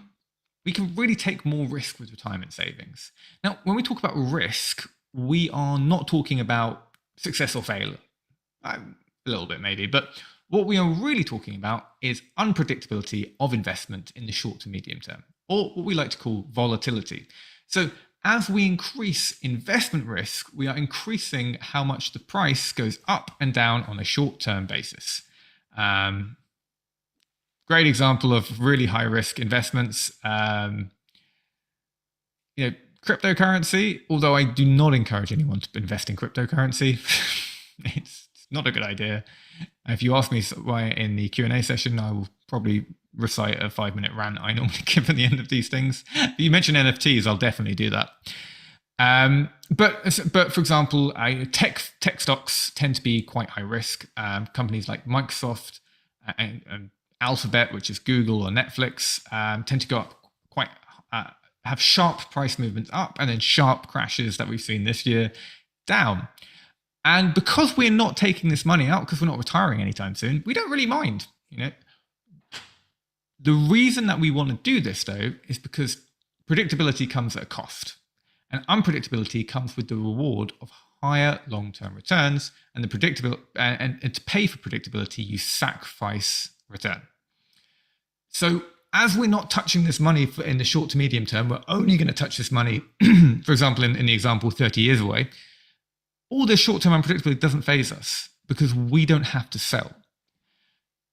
A: we can really take more risk with retirement savings. Now, when we talk about risk, we are not talking about success or failure. A little bit maybe, but what we are really talking about is unpredictability of investment in the short to medium term, or what we like to call volatility. So as we increase investment risk, we are increasing how much the price goes up and down on a short-term basis. Great example of really high-risk investments. Cryptocurrency, although I do not encourage anyone to invest in cryptocurrency. It's not a good idea. If you ask me why in the Q&A session, I will probably recite a 5-minute rant I normally give at the end of these things. If you mention NFTs, I'll definitely do that. But for example, tech stocks tend to be quite high risk. Companies like Microsoft and Alphabet, which is Google or Netflix, tend to go up quite, have sharp price movements up and then sharp crashes that we've seen this year down. And because we're not taking this money out, because we're not retiring anytime soon, we don't really mind, The reason that we want to do this, though, is because predictability comes at a cost. And unpredictability comes with the reward of higher long-term returns. And the predictability, and to pay for predictability, you sacrifice return. So as we're not touching this money in the short to medium term, we're only going to touch this money, for example, in the example 30 years away, all this short-term unpredictability doesn't faze us because we don't have to sell.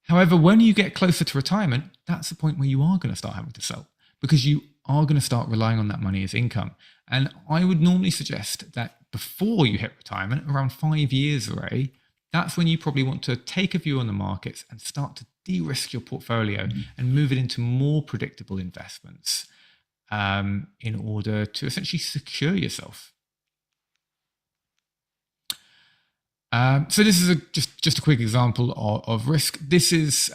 A: However, when you get closer to retirement, that's the point where you are going to start having to sell because you are going to start relying on that money as income. And I would normally suggest that before you hit retirement, around 5 years away, that's when you probably want to take a view on the markets and start to de-risk your portfolio and move it into more predictable investments in order to essentially secure yourself. So this is just a quick example of risk. This is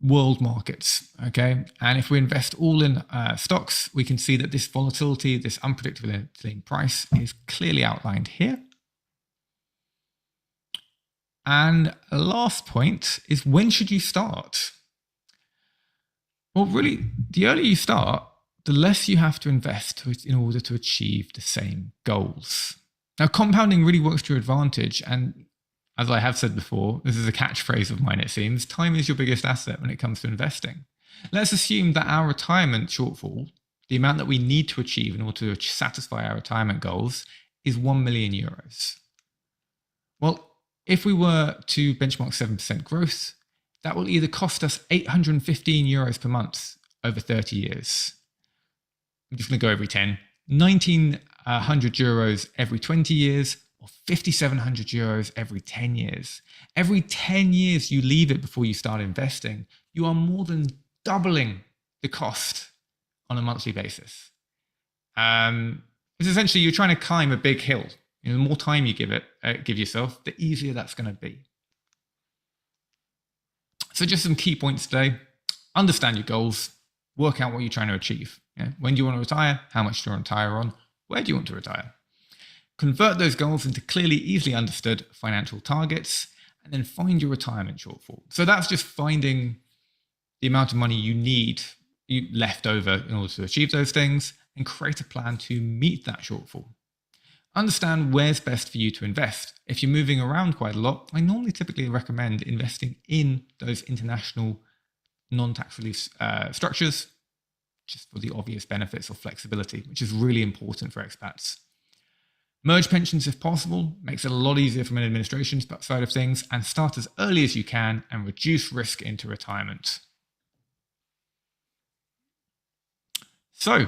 A: world markets. Okay. And if we invest all in stocks, we can see that this volatility, this unpredictability in price is clearly outlined here. And last point is, when should you start? Well, really, the earlier you start, the less you have to invest in order to achieve the same goals. Now, compounding really works to your advantage. And as I have said before, this is a catchphrase of mine, it seems, time is your biggest asset when it comes to investing. Let's assume that our retirement shortfall, the amount that we need to achieve in order to satisfy our retirement goals, is 1 million euros. Well, if we were to benchmark 7% growth, that will either cost us 815 euros per month over 30 years. I'm just going to go every 10, 1,900 euros every 20 years, or 5,700 euros every 10 years. Every 10 years you leave it before you start investing, you are more than doubling the cost on a monthly basis. It's essentially you're trying to climb a big hill. The more time you give yourself, the easier that's going to be. So just some key points today. Understand your goals. Work out what you're trying to achieve. When do you want to retire? How much do you want to retire on? Where do you want to retire? Convert those goals into clearly, easily understood financial targets, and then find your retirement shortfall. So that's just finding the amount of money you need left over in order to achieve those things, and create a plan to meet that shortfall. Understand where's best for you to invest. If you're moving around quite a lot, I normally typically recommend investing in those international non-tax relief structures, just for the obvious benefits of flexibility, which is really important for expats. Merge pensions if possible, makes it a lot easier from an administration side of things, and start as early as you can and reduce risk into retirement. So,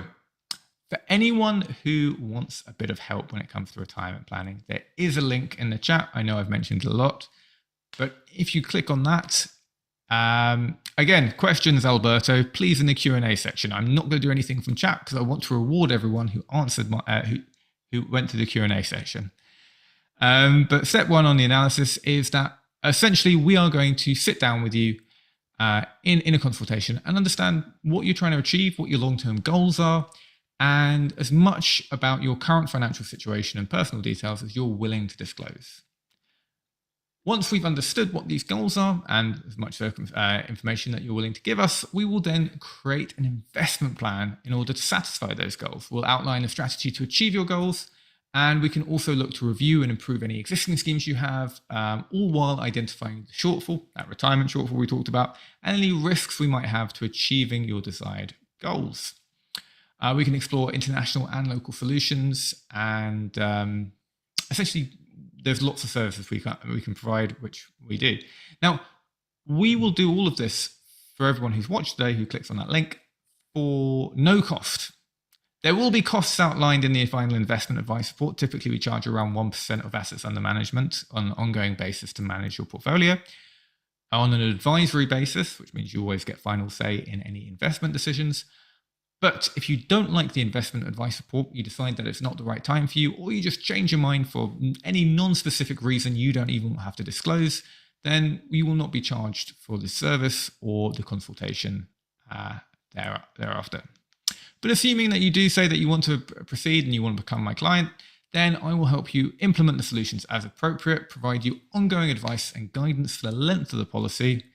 A: for anyone who wants a bit of help when it comes to retirement planning, there is a link in the chat. I know I've mentioned it a lot, but if you click on that, again, questions, Alberto, please in the Q&A section. I'm not going to do anything from chat because I want to reward everyone who answered who went to the Q&A section. But step one on the analysis is that essentially we are going to sit down with you in a consultation and understand what you're trying to achieve, what your long-term goals are, and as much about your current financial situation and personal details as you're willing to disclose. Once we've understood what these goals are and as much information that you're willing to give us, we will then create an investment plan in order to satisfy those goals. We'll outline a strategy to achieve your goals, and we can also look to review and improve any existing schemes you have, all while identifying the shortfall, that retirement shortfall we talked about, and any risks we might have to achieving your desired goals. We can explore international and local solutions, and essentially there's lots of services we can provide, which we do. Now, we will do all of this for everyone who's watched today, who clicks on that link, for no cost. There will be costs outlined in the final investment advice report. Typically, we charge around 1% of assets under management on an ongoing basis to manage your portfolio. On an advisory basis, which means you always get final say in any investment decisions. But if you don't like the investment advice report, you decide that it's not the right time for you, or you just change your mind for any non-specific reason you don't even have to disclose, then you will not be charged for the service or the consultation thereafter. But assuming that you do say that you want to proceed and you want to become my client, then I will help you implement the solutions as appropriate, provide you ongoing advice and guidance for the length of the policy,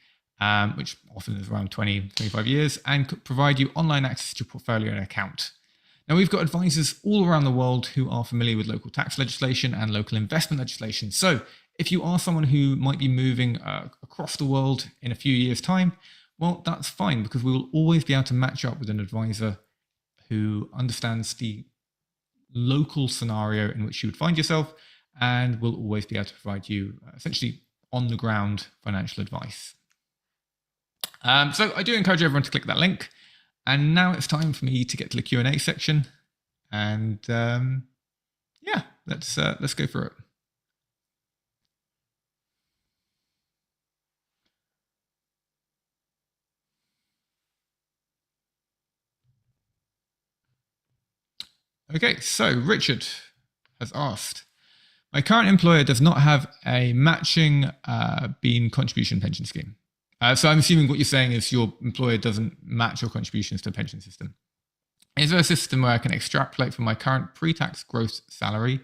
A: which often is around 20, 25 years, and provide you online access to your portfolio and account. Now, we've got advisors all around the world who are familiar with local tax legislation and local investment legislation. So if you are someone who might be moving across the world in a few years' time, well, that's fine, because we will always be able to match up with an advisor who understands the local scenario in which you would find yourself, and will always be able to provide you essentially on-the-ground financial advice. So I do encourage everyone to click that link. And now it's time for me to get to the Q&A section. And yeah, let's go through it. Okay, so Richard has asked, my current employer does not have a matching bean contribution pension scheme. So I'm assuming what you're saying is your employer doesn't match your contributions to a pension system. Is there a system where I can extrapolate from my current pre-tax gross salary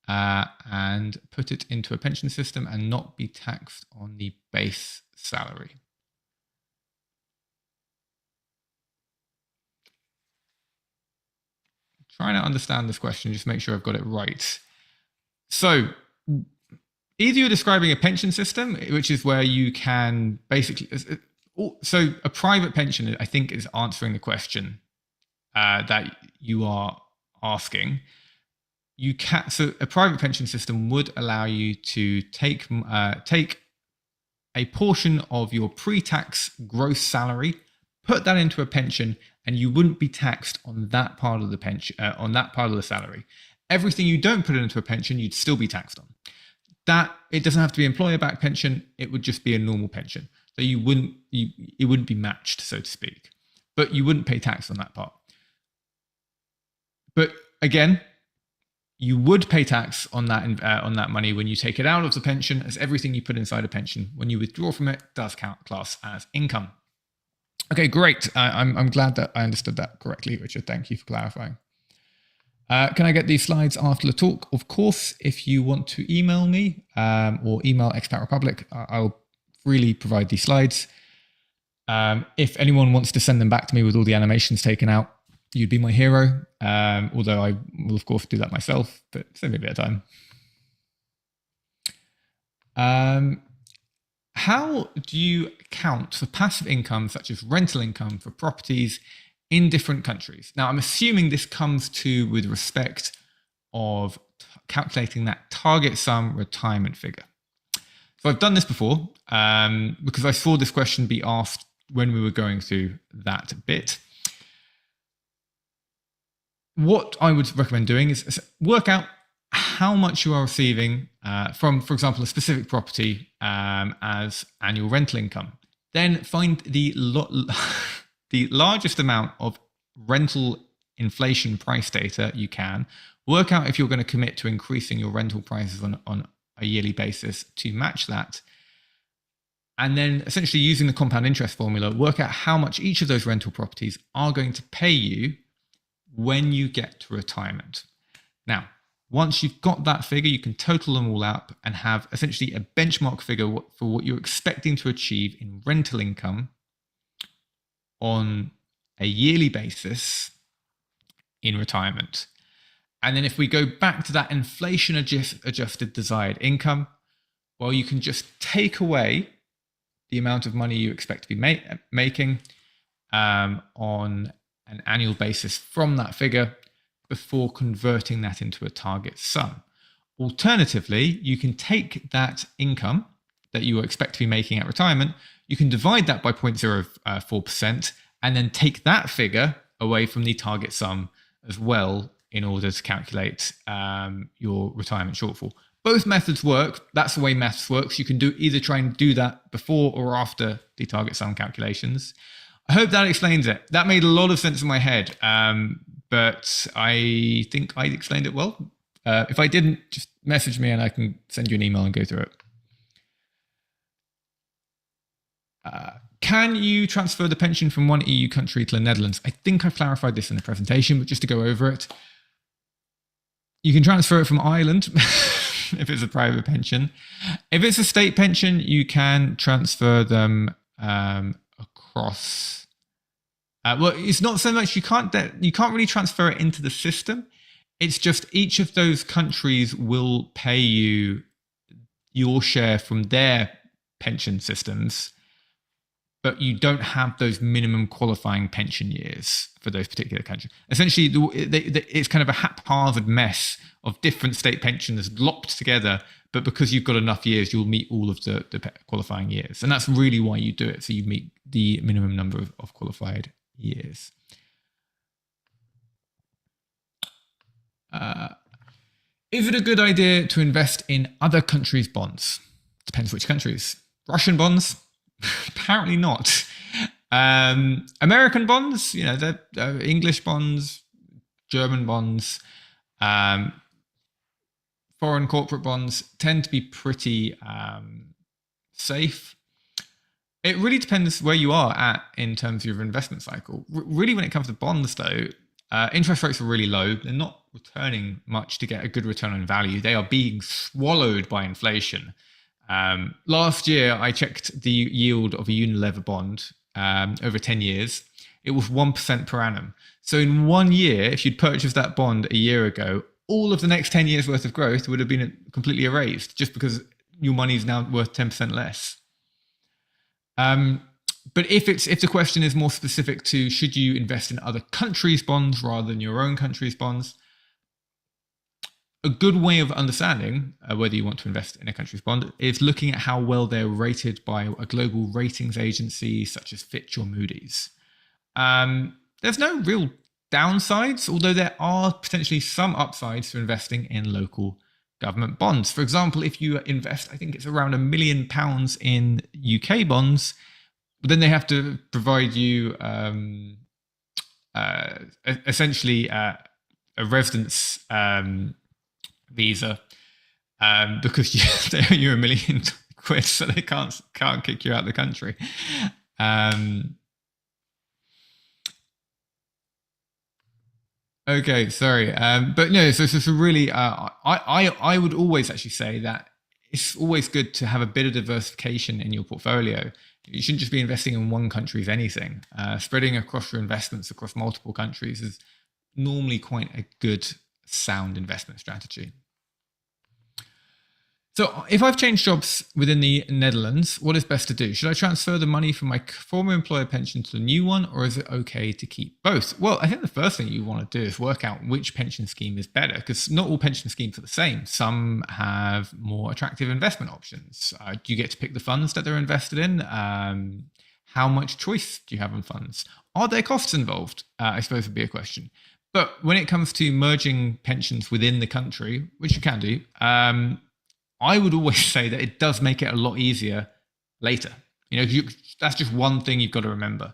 A: and put it into a pension system and not be taxed on the base salary? Trying to understand this question, just make sure I've got it right. So either you're describing a pension system, which is where you can basically, so a private pension, I think, is answering the question that you are asking. You can, so a private pension system would allow you to take a portion of your pre-tax gross salary, put that into a pension, and you wouldn't be taxed on that part of the pension, on that part of the salary. Everything you don't put into a pension, you'd still be taxed on. That it doesn't have to be employer-backed pension; it would just be a normal pension. So it wouldn't be matched, so to speak, but you wouldn't pay tax on that part. But again, you would pay tax on that money when you take it out of the pension, as everything you put inside a pension, when you withdraw from it, does count class as income. Okay, great. I'm glad that I understood that correctly, Richard. Thank you for clarifying. Can I get these slides after the talk? Of course, if you want to email me or email Expat Republic, I'll freely provide these slides. If anyone wants to send them back to me with all the animations taken out, you'd be my hero. Although I will, of course, do that myself, but save me a bit of time. How do you account for passive income, such as rental income for properties in different countries? Now, I'm assuming this comes to with respect of calculating that target sum retirement figure. So I've done this before because I saw this question be asked when we were going through that bit. What I would recommend doing is work out how much you are receiving from, for example, a specific property as annual rental income. Then find the largest amount of rental inflation price data you can. Work out if you're going to commit to increasing your rental prices on a yearly basis to match that. And then essentially using the compound interest formula, work out how much each of those rental properties are going to pay you when you get to retirement. Now, once you've got that figure, you can total them all up and have essentially a benchmark figure for what you're expecting to achieve in rental income on a yearly basis in retirement. And then if we go back to that inflation adjusted desired income, well, you can just take away the amount of money you expect to be making on an annual basis from that figure before converting that into a target sum. Alternatively, you can take that income that you expect to be making at retirement, you can divide that by 0.04% and then take that figure away from the target sum as well in order to calculate your retirement shortfall. Both methods work. That's the way maths works. You can either try and do that before or after the target sum calculations. I hope that explains it. That made a lot of sense in my head, but I think I explained it well. If I didn't, just message me and I can send you an email and go through it. Can you transfer the pension from one EU country to the Netherlands? I think I've clarified this in the presentation, but just to go over it, you can transfer it from Ireland if it's a private pension. If it's a state pension, you can transfer them across. Well, it's not so much you can't really transfer it into the system. It's just each of those countries will pay you your share from their pension systems, but you don't have those minimum qualifying pension years for those particular countries. Essentially, it's kind of a haphazard mess of different state pensions locked together, but because you've got enough years, you'll meet all of the qualifying years. And that's really why you do it, so you meet the minimum number of qualified years. Is it a good idea to invest in other countries' bonds? Depends which countries. Russian bonds? Apparently not. American bonds, they're English bonds, German bonds, foreign corporate bonds tend to be pretty safe. It really depends where you are at in terms of your investment cycle. Really, when it comes to bonds, though, interest rates are really low. They're not returning much to get a good return on value. They are being swallowed by inflation. Last year, I checked the yield of a Unilever bond over 10 years. It was 1% per annum. So in 1 year, if you'd purchased that bond a year ago, all of the next 10 years worth of growth would have been completely erased just because your money is now worth 10% less. But if the question is more specific to should you invest in other countries' bonds rather than your own country's bonds, a good way of understanding whether you want to invest in a country's bond is looking at how well they're rated by a global ratings agency such as Fitch or Moody's. There's no real downsides, although there are potentially some upsides to investing in local government bonds. For example, if you invest, I think it's around £1 million in UK bonds, then they have to provide you essentially a residence visa because they owe you £1 million, so they can't kick you out of the country. Okay, sorry, but no. So it's a really, I would always actually say that it's always good to have a bit of diversification in your portfolio. You shouldn't just be investing in one country's anything. Spreading across your investments across multiple countries is normally quite a good, sound investment strategy. So if I've changed jobs within the Netherlands, what is best to do? Should I transfer the money from my former employer pension to the new one, or is it okay to keep both? Well, I think the first thing you want to do is work out which pension scheme is better, because not all pension schemes are the same. Some have more attractive investment options. Do you get to pick the funds that they're invested in? How much choice do you have on funds? Are there costs involved? I suppose would be a question. But when it comes to merging pensions within the country, which you can do, I would always say that it does make it a lot easier later. That's just one thing you've got to remember.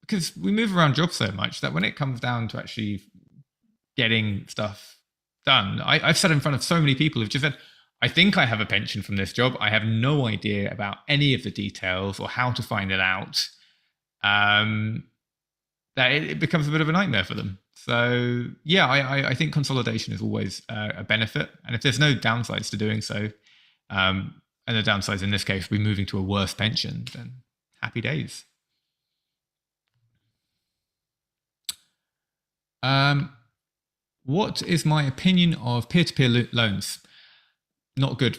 A: Because we move around jobs so much that when it comes down to actually getting stuff done, I've sat in front of so many people who've just said, I think I have a pension from this job. I have no idea about any of the details or how to find it out. That it becomes a bit of a nightmare for them. So yeah, I think consolidation is always a benefit. And if there's no downsides to doing so, and the downsides in this case would be moving to a worse pension, then happy days. What is my opinion of peer-to-peer loans? Not good.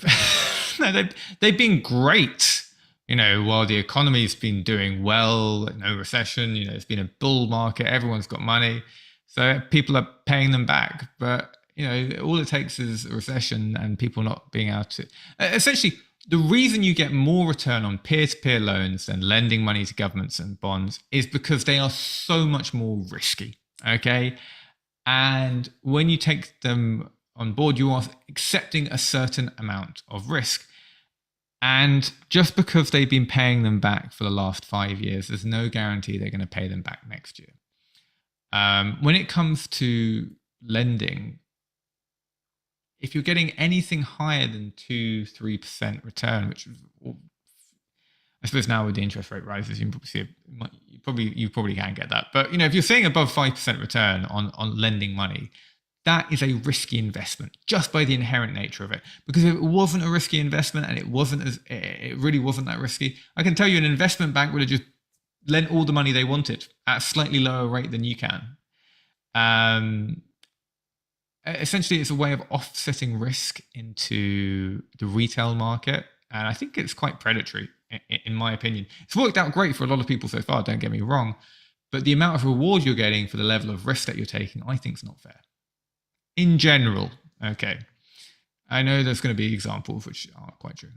A: No, they've been great. While the economy's been doing well, no recession, it's been a bull market, everyone's got money. So people are paying them back. But, all it takes is a recession and people not being able to. Essentially, the reason you get more return on peer-to-peer loans than lending money to governments and bonds is because they are so much more risky. Okay. And when you take them on board, you are accepting a certain amount of risk. And just because they've been paying them back for the last 5 years, there's no guarantee they're going to pay them back next year. When it comes to lending, if you're getting anything higher than 2-3% return, which I suppose now with the interest rate rises, you probably can get that. But if you're seeing above 5% return on lending money, that is a risky investment just by the inherent nature of it. Because if it wasn't a risky investment and it really wasn't that risky, I can tell you an investment bank would have just lent all the money they wanted at a slightly lower rate than you can. Essentially, it's a way of offsetting risk into the retail market. And I think it's quite predatory, in my opinion. It's worked out great for a lot of people so far, don't get me wrong. But the amount of reward you're getting for the level of risk that you're taking, I think is not fair. In general, okay. I know there's going to be examples which aren't quite true.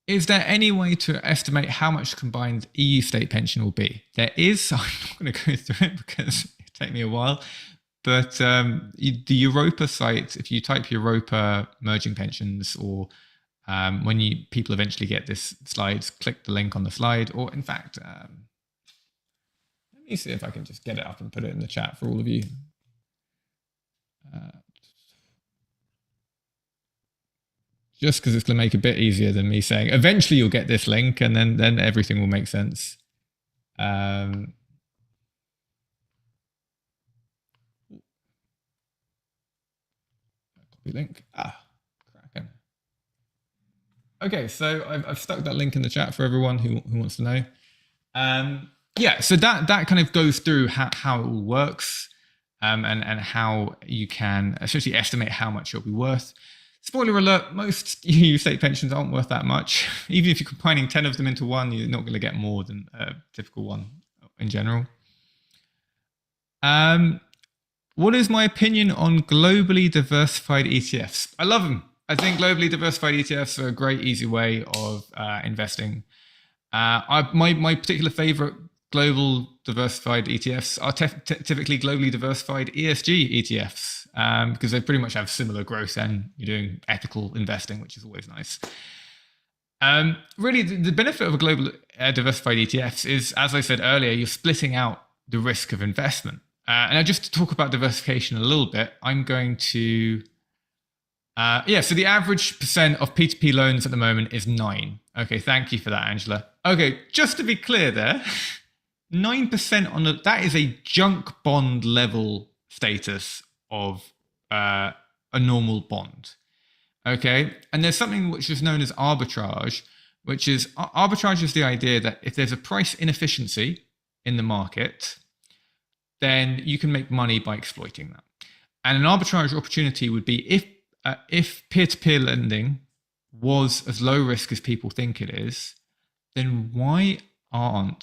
A: Is there any way to estimate how much combined EU state pension will be? There is. I'm not going to go through it because it take me a while. But the Europa site, if you type Europa merging pensions, or when people eventually get this slide, click the link on the slide. Or in fact, let me see if I can just get it up and put it in the chat for all of you. just because it's going to make it a bit easier than me saying, eventually you'll get this link and then everything will make sense. Copy link. Cracking. Okay, so I've stuck that link in the chat for everyone who wants to know. Yeah, so that kind of goes through how it all works, and how you can essentially estimate how much it'll be worth. Spoiler alert, most EU state pensions aren't worth that much. Even if you're combining 10 of them into one, you're not going to get more than a typical one in general. What is my opinion on globally diversified ETFs? I love them. I think globally diversified ETFs are a great, easy way of investing. My particular favorite global diversified ETFs are typically globally diversified ESG ETFs, because they pretty much have similar growth and you're doing ethical investing, which is always nice. Really, the benefit of a global diversified ETFs is, as I said earlier, you're splitting out the risk of investment. And just to talk about diversification a little bit, I'm going to... so the average percent of P2P loans at the moment is 9. Okay, thank you for that, Angela. Okay, just to be clear there, 9% that is a junk bond level status of a normal bond. Okay, and there's something which is known as arbitrage, which is arbitrage is the idea that if there's a price inefficiency in the market, then you can make money by exploiting that. And an arbitrage opportunity would be if peer-to-peer lending was as low risk as people think it is, then why are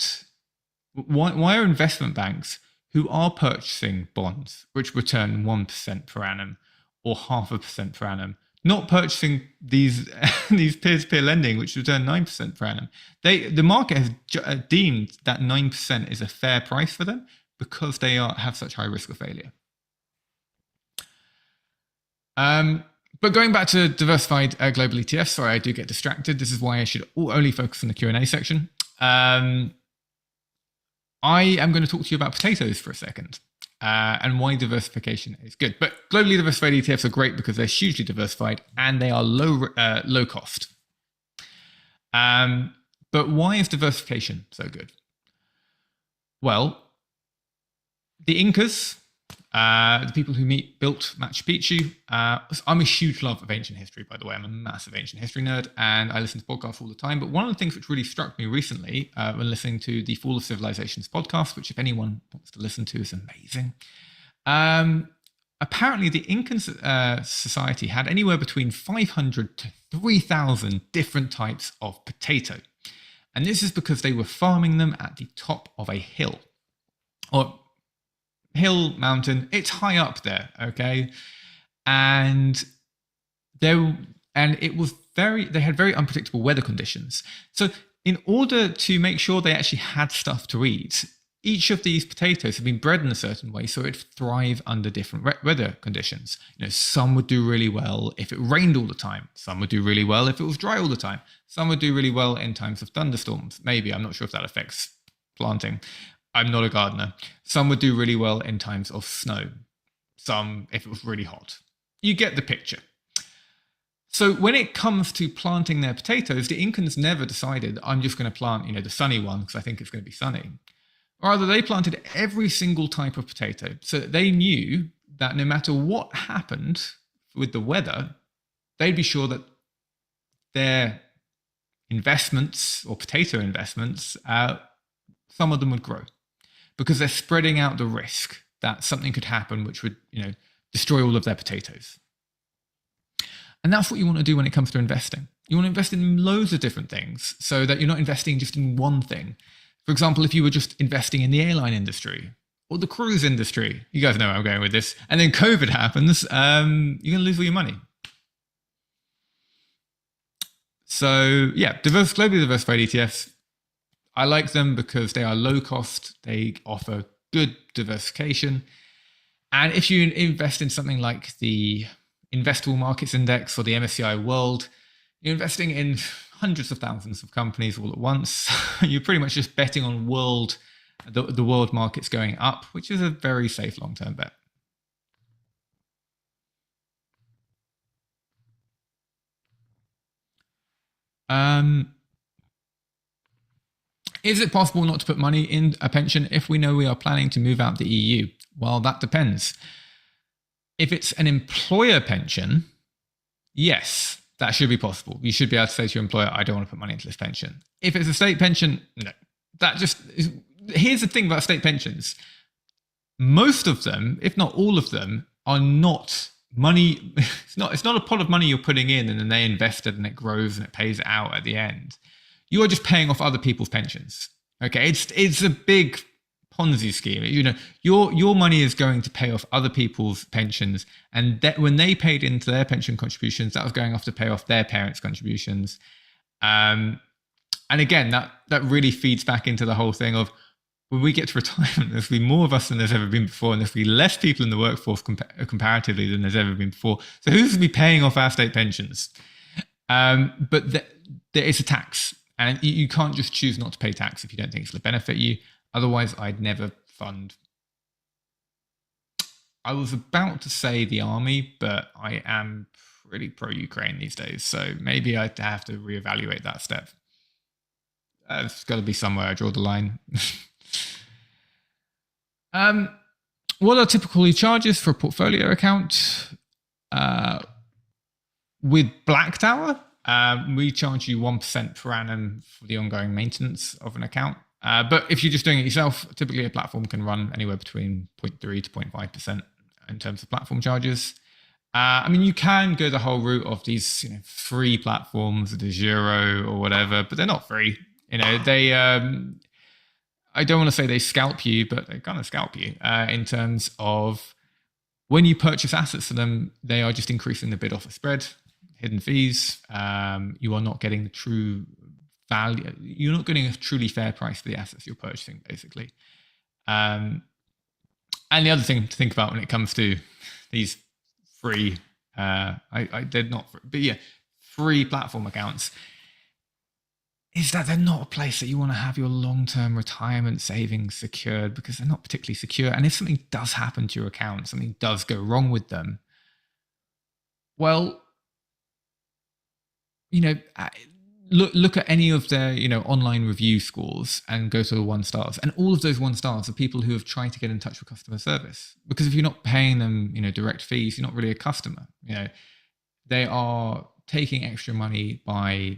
A: investment banks who are purchasing bonds which return 1% per annum or 0.5% per annum not purchasing these peer-to-peer lending which return 9% per annum? The market has deemed that 9% is a fair price for them because they have such high risk of failure. But going back to diversified global ETFs, sorry, I do get distracted. This is why I should only focus on the Q&A section. I am going to talk to you about potatoes for a second, and why diversification is good. But globally diversified ETFs are great because they're hugely diversified and they are low cost. But why is diversification so good? Well, the Incas, the people who built Machu Picchu. I'm a huge love of ancient history, by the way. I'm a massive ancient history nerd, and I listen to podcasts all the time. But one of the things which really struck me recently when listening to the Fall of Civilizations podcast, which if anyone wants to listen to is amazing. Apparently, the Incan society had anywhere between 500 to 3,000 different types of potato. And this is because they were farming them at the top of a hill. Or mountain, it's high up there, okay? And it was they had very unpredictable weather conditions. So in order to make sure they actually had stuff to eat, each of these potatoes have been bred in a certain way so it'd thrive under different weather conditions. Some would do really well if it rained all the time. Some would do really well if it was dry all the time. Some would do really well in times of thunderstorms. Maybe, I'm not sure if that affects planting. I'm not a gardener. Some would do really well in times of snow. Some if it was really hot. You get the picture. So when it comes to planting their potatoes, the Incans never decided, I'm just going to plant, the sunny one because I think it's going to be sunny. Rather, they planted every single type of potato so that they knew that no matter what happened with the weather, they'd be sure that their investments or potato investments, some of them would grow. Because they're spreading out the risk that something could happen which would, destroy all of their potatoes. And that's what you want to do when it comes to investing. You want to invest in loads of different things so that you're not investing just in one thing. For example, if you were just investing in the airline industry or the cruise industry, you guys know where I'm going with this, and then COVID happens, you're going to lose all your money. So yeah, globally diversified ETFs, I like them because they are low cost, they offer good diversification. And if you invest in something like the Investable Markets Index or the MSCI World, you're investing in hundreds of thousands of companies all at once. You're pretty much just betting on the world markets going up, which is a very safe long-term bet. Is it possible not to put money in a pension if we know we are planning to move out the EU? Well, that depends. If it's an employer pension, yes, that should be possible. You should be able to say to your employer, I don't want to put money into this pension. If it's a state pension, no. That just is, here's the thing about state pensions. Most of them, if not all of them, are not money. It's not a pot of money you're putting in and then they invest it and it grows and it pays it out at the end. You are just paying off other people's pensions. Okay, it's a big Ponzi scheme. You know, your money is going to pay off other people's pensions, and that when they paid into their pension contributions, that was going off to pay off their parents' contributions. And again, that really feeds back into the whole thing of when we get to retirement, there's going to be more of us than there's ever been before, and there's going to be less people in the workforce comparatively than there's ever been before. So who's going to be paying off our state pensions? But there is a tax. And you can't just choose not to pay tax if you don't think it's going to benefit you. Otherwise, I'd never fund. I was about to say the army, but I am pretty pro-Ukraine these days. So maybe I'd have to reevaluate that step. It's got to be somewhere I draw the line. What are typically charges for a portfolio account? With Black Tower, we charge you 1% per annum for the ongoing maintenance of an account. But if you're just doing it yourself, typically a platform can run anywhere between 0.3 to 0.5% in terms of platform charges. I mean, you can go the whole route of these, free platforms, the Zero or whatever, but they're not free. They, I don't want to say they scalp you, but they kind of scalp you in terms of when you purchase assets for them, they are just increasing the bid offer spread. Hidden fees. You are not getting the true value. You're not getting a truly fair price for the assets you're purchasing, basically. And the other thing to think about when it comes to these free, they're not free, but yeah, free platform accounts, is that they're not a place that you want to have your long-term retirement savings secured, because they're not particularly secure. And if something does happen to your account, something does go wrong with them, well, look at any of their, online review scores and go to the 1 stars. And all of those 1 stars are people who have tried to get in touch with customer service. Because if you're not paying them, direct fees, you're not really a customer. They are taking extra money by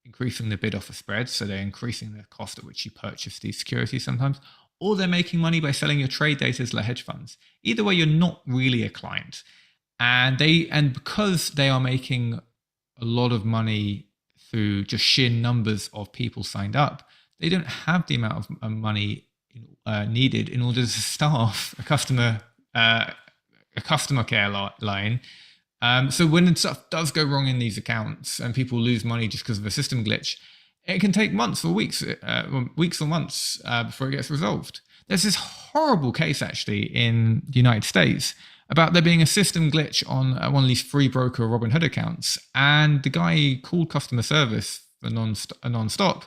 A: increasing the bid offer spread. So they're increasing the cost at which you purchase these securities sometimes, or they're making money by selling your trade data to the hedge funds. Either way, you're not really a client. And because they are making a lot of money through just sheer numbers of people signed up, they don't have the amount of money needed in order to staff a customer care line. So when stuff does go wrong in these accounts and people lose money just because of a system glitch, it can take months or weeks or months before it gets resolved. There's this horrible case actually in the United States about there being a system glitch on one of these free broker Robinhood accounts. And the guy called customer service for non-stop,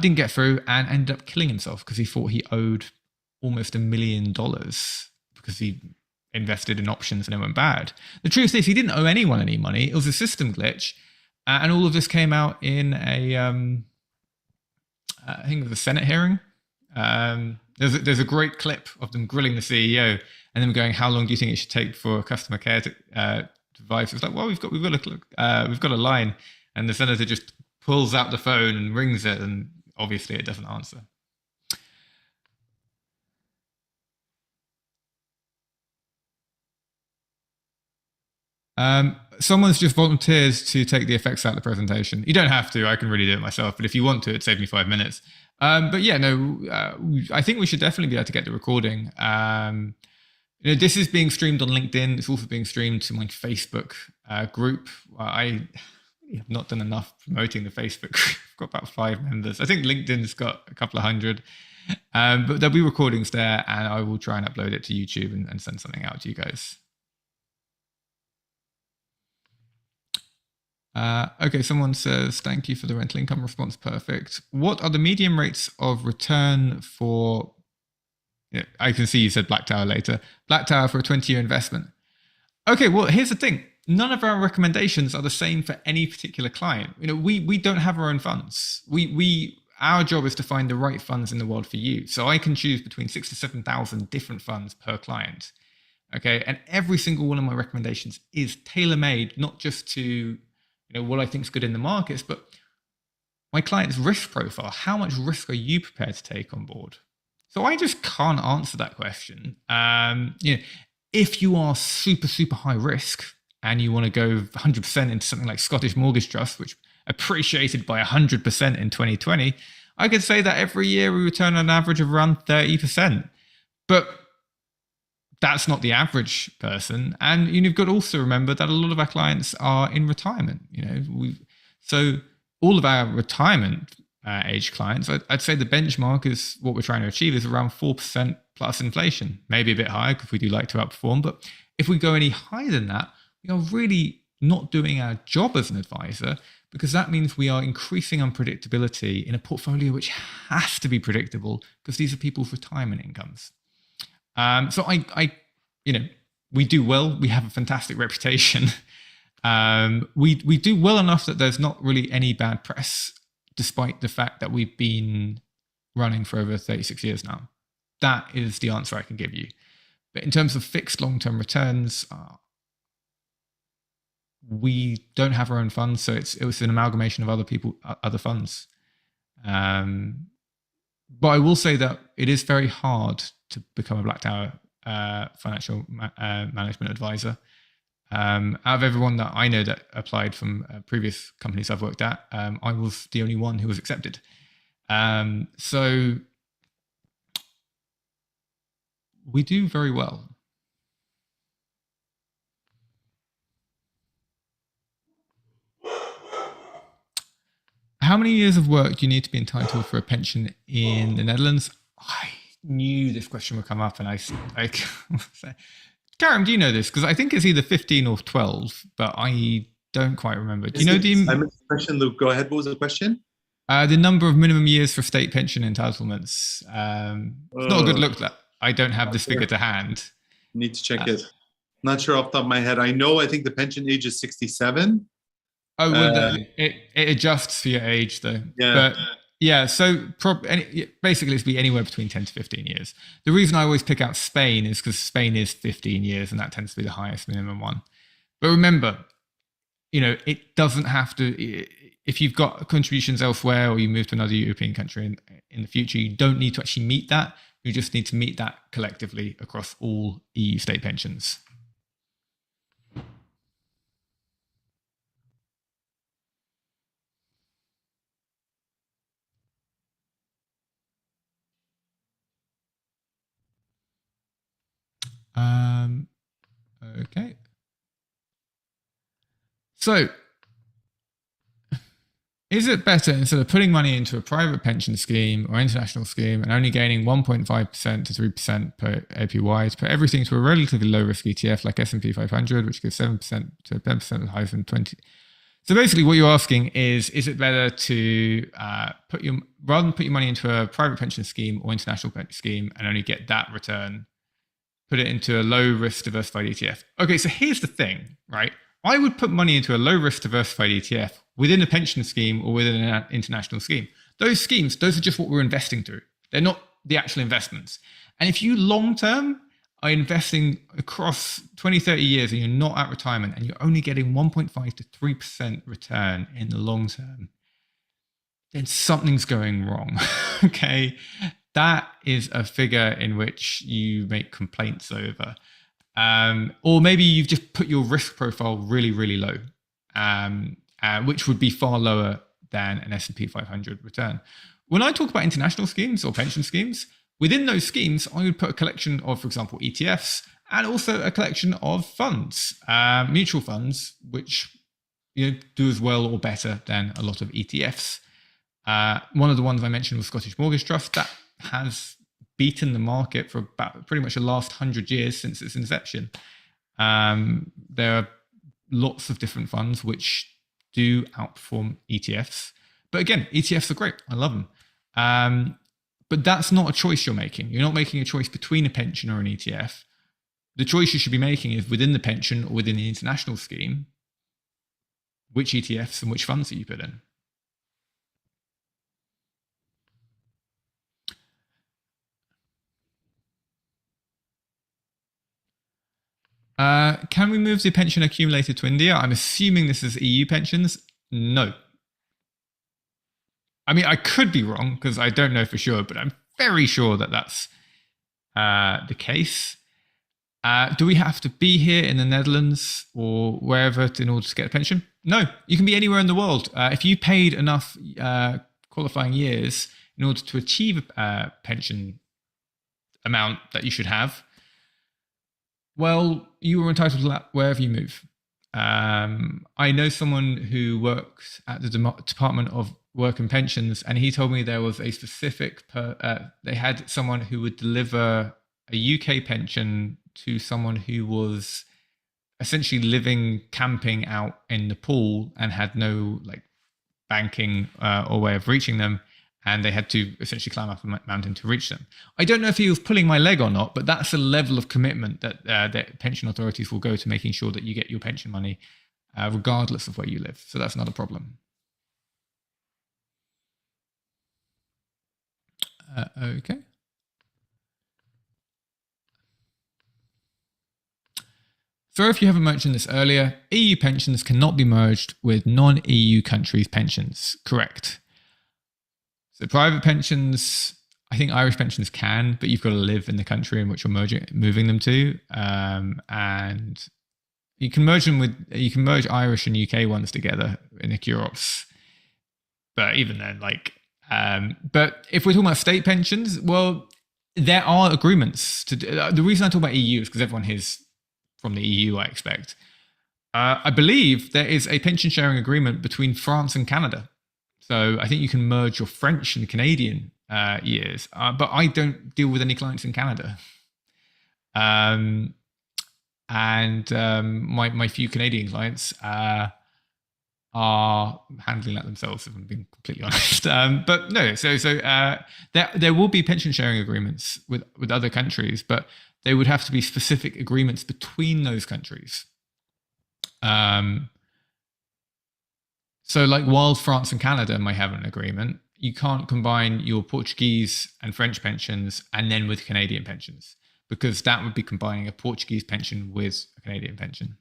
A: didn't get through and ended up killing himself because he thought he owed almost $1 million because he invested in options and it went bad. The truth is he didn't owe anyone any money. It was a system glitch. And all of this came out in I think it was a Senate hearing. There's a great clip of them grilling the CEO and them going, "How long do you think it should take for customer care to advise?" It's like, well, we've got a line, and the senator just pulls out the phone and rings it, and obviously it doesn't answer. Someone's just volunteered to take the effects out of the presentation. You don't have to. I can really do it myself, but if you want to, it saved me 5 minutes. But yeah, no, I think we should definitely be able to get the recording. This is being streamed on LinkedIn. It's also being streamed to my Facebook group. I have not done enough promoting the Facebook group. I've got about 5 members. I think LinkedIn's got a couple of hundred. But there'll be recordings there, and I will try and upload it to YouTube and send something out to you guys. Okay, someone says, thank you for the rental income response. Perfect. What are the median rates of return for, I can see you said Black Tower later, Black Tower for a 20-year investment. Okay, well, here's the thing. none of our recommendations are the same for any particular client. We don't have our own funds. Our job is to find the right funds in the world for you. So I can choose between 6,000 to 7,000 different funds per client. Okay. And every single one of my recommendations is tailor-made, not just to, what I think is good in the markets, but my client's risk profile. How much risk are you prepared to take on board? So I just can't answer that question. If you are super, super high risk and you want to go 100% into something like Scottish Mortgage Trust, which appreciated by 100% in 2020, I could say that every year we return on an average of around 30%. But that's not the average person. And you've got to also remember that a lot of our clients are in retirement. So all of our retirement age clients, I'd say the benchmark is what we're trying to achieve is around 4% plus inflation, maybe a bit higher because we do like to outperform. But if we go any higher than that, we are really not doing our job as an advisor, because that means we are increasing unpredictability in a portfolio which has to be predictable because these are people's retirement incomes. So we do well. We have a fantastic reputation. We do well enough that there's not really any bad press, despite the fact that we've been running for over 36 years now. That is the answer I can give you. But in terms of fixed long-term returns, we don't have our own funds, so it was an amalgamation of other funds. But I will say that it is very hard to become a Black Tower financial management advisor. Out of everyone that I know that applied from previous companies I've worked at, I was the only one who was accepted. So we do very well. How many years of work do you need to be entitled for a pension in the Netherlands? I knew this question would come up, and I Karim, do you know this? Because I think it's either 15 or 12, but I don't quite remember. Do you know the
B: question, Luke? Go ahead. What was the question?
A: The number of minimum years for state pension entitlements. It's not a good look. That I don't have this figure to hand.
B: Need to check it. Not sure off the top of my head. I think the pension age is 67.
A: Oh, well, it adjusts for your age, though.
B: Yeah.
A: But yeah, so basically it's be anywhere between 10 to 15 years. The reason I always pick out Spain is because Spain is 15 years, and that tends to be the highest minimum one. But remember, it doesn't have to. If you've got contributions elsewhere or you move to another European country in the future, you don't need to actually meet that. You just need to meet that collectively across all EU state pensions. Okay. So, is it better, instead of putting money into a private pension scheme or international scheme and only gaining 1.5% to 3% per APY, to put everything to a relatively low risk ETF like S&P 500, which gives 7% to 10% higher than 20? So basically what you're asking is it better to rather than put your money into a private pension scheme or international pension scheme and only get that return, put it into a low risk diversified ETF? Okay, so here's the thing, right? I would put money into a low risk diversified ETF within a pension scheme or within an international scheme. Those schemes, those are just what we're investing through. They're not the actual investments. And if you long term are investing across 20, 30 years and you're not at retirement and you're only getting 1.5 to 3% return in the long term, then something's going wrong. Okay. That is a figure in which you make complaints over. Or maybe you've just put your risk profile really, really low, which would be far lower than an S&P 500 return. When I talk about international schemes or pension schemes, within those schemes, I would put a collection of, for example, ETFs and also a collection of funds, mutual funds, which do as well or better than a lot of ETFs. One of the ones I mentioned was Scottish Mortgage Trust. That has beaten the market for about pretty much the last 100 years since its inception. There are lots of different funds which do outperform ETFs. But again, ETFs are great. I love them. But that's not a choice you're making. You're not making a choice between a pension or an ETF. the choice you should be making is within the pension or within the international scheme, which ETFs and which funds that you put in. Can we move the pension accumulated to India? I'm assuming this is EU pensions. No. I mean, I could be wrong because I don't know for sure, but I'm very sure that that's the case. Do we have to be here in the Netherlands or wherever in order to get a pension? No, you can be anywhere in the world. If you paid enough qualifying years in order to achieve a pension amount that you should have, well, you are entitled to that wherever you move. I know someone who works at the Department of Work and Pensions, and he told me there was a specific, they had someone who would deliver a UK pension to someone who was essentially living, camping out in Nepal and had no like banking or way of reaching them. And they had to essentially climb up a mountain to reach them. I don't know if he was pulling my leg or not, but that's a level of commitment that that pension authorities will go to making sure that you get your pension money regardless of where you live. So that's not a problem. Okay. So if you haven't mentioned this earlier, EU pensions cannot be merged with non-EU countries' pensions. Correct. So private pensions, I think Irish pensions can, but you've got to live in the country in which you're moving them to. And you can merge Irish and UK ones together in a CUROPS. But even then, but if we're talking about state pensions, well, there are agreements to do. The reason I talk about EU is because everyone here is from the EU, I expect. I believe there is a pension sharing agreement between France and Canada. So I think you can merge your French and Canadian years, but I don't deal with any clients in Canada. My few Canadian clients are handling that themselves, if I'm being completely honest. But no, so there will be pension sharing agreements with other countries, but they would have to be specific agreements between those countries. So like while France and Canada might have an agreement, you can't combine your Portuguese and French pensions and then with Canadian pensions, because that would be combining a Portuguese pension with a Canadian pension.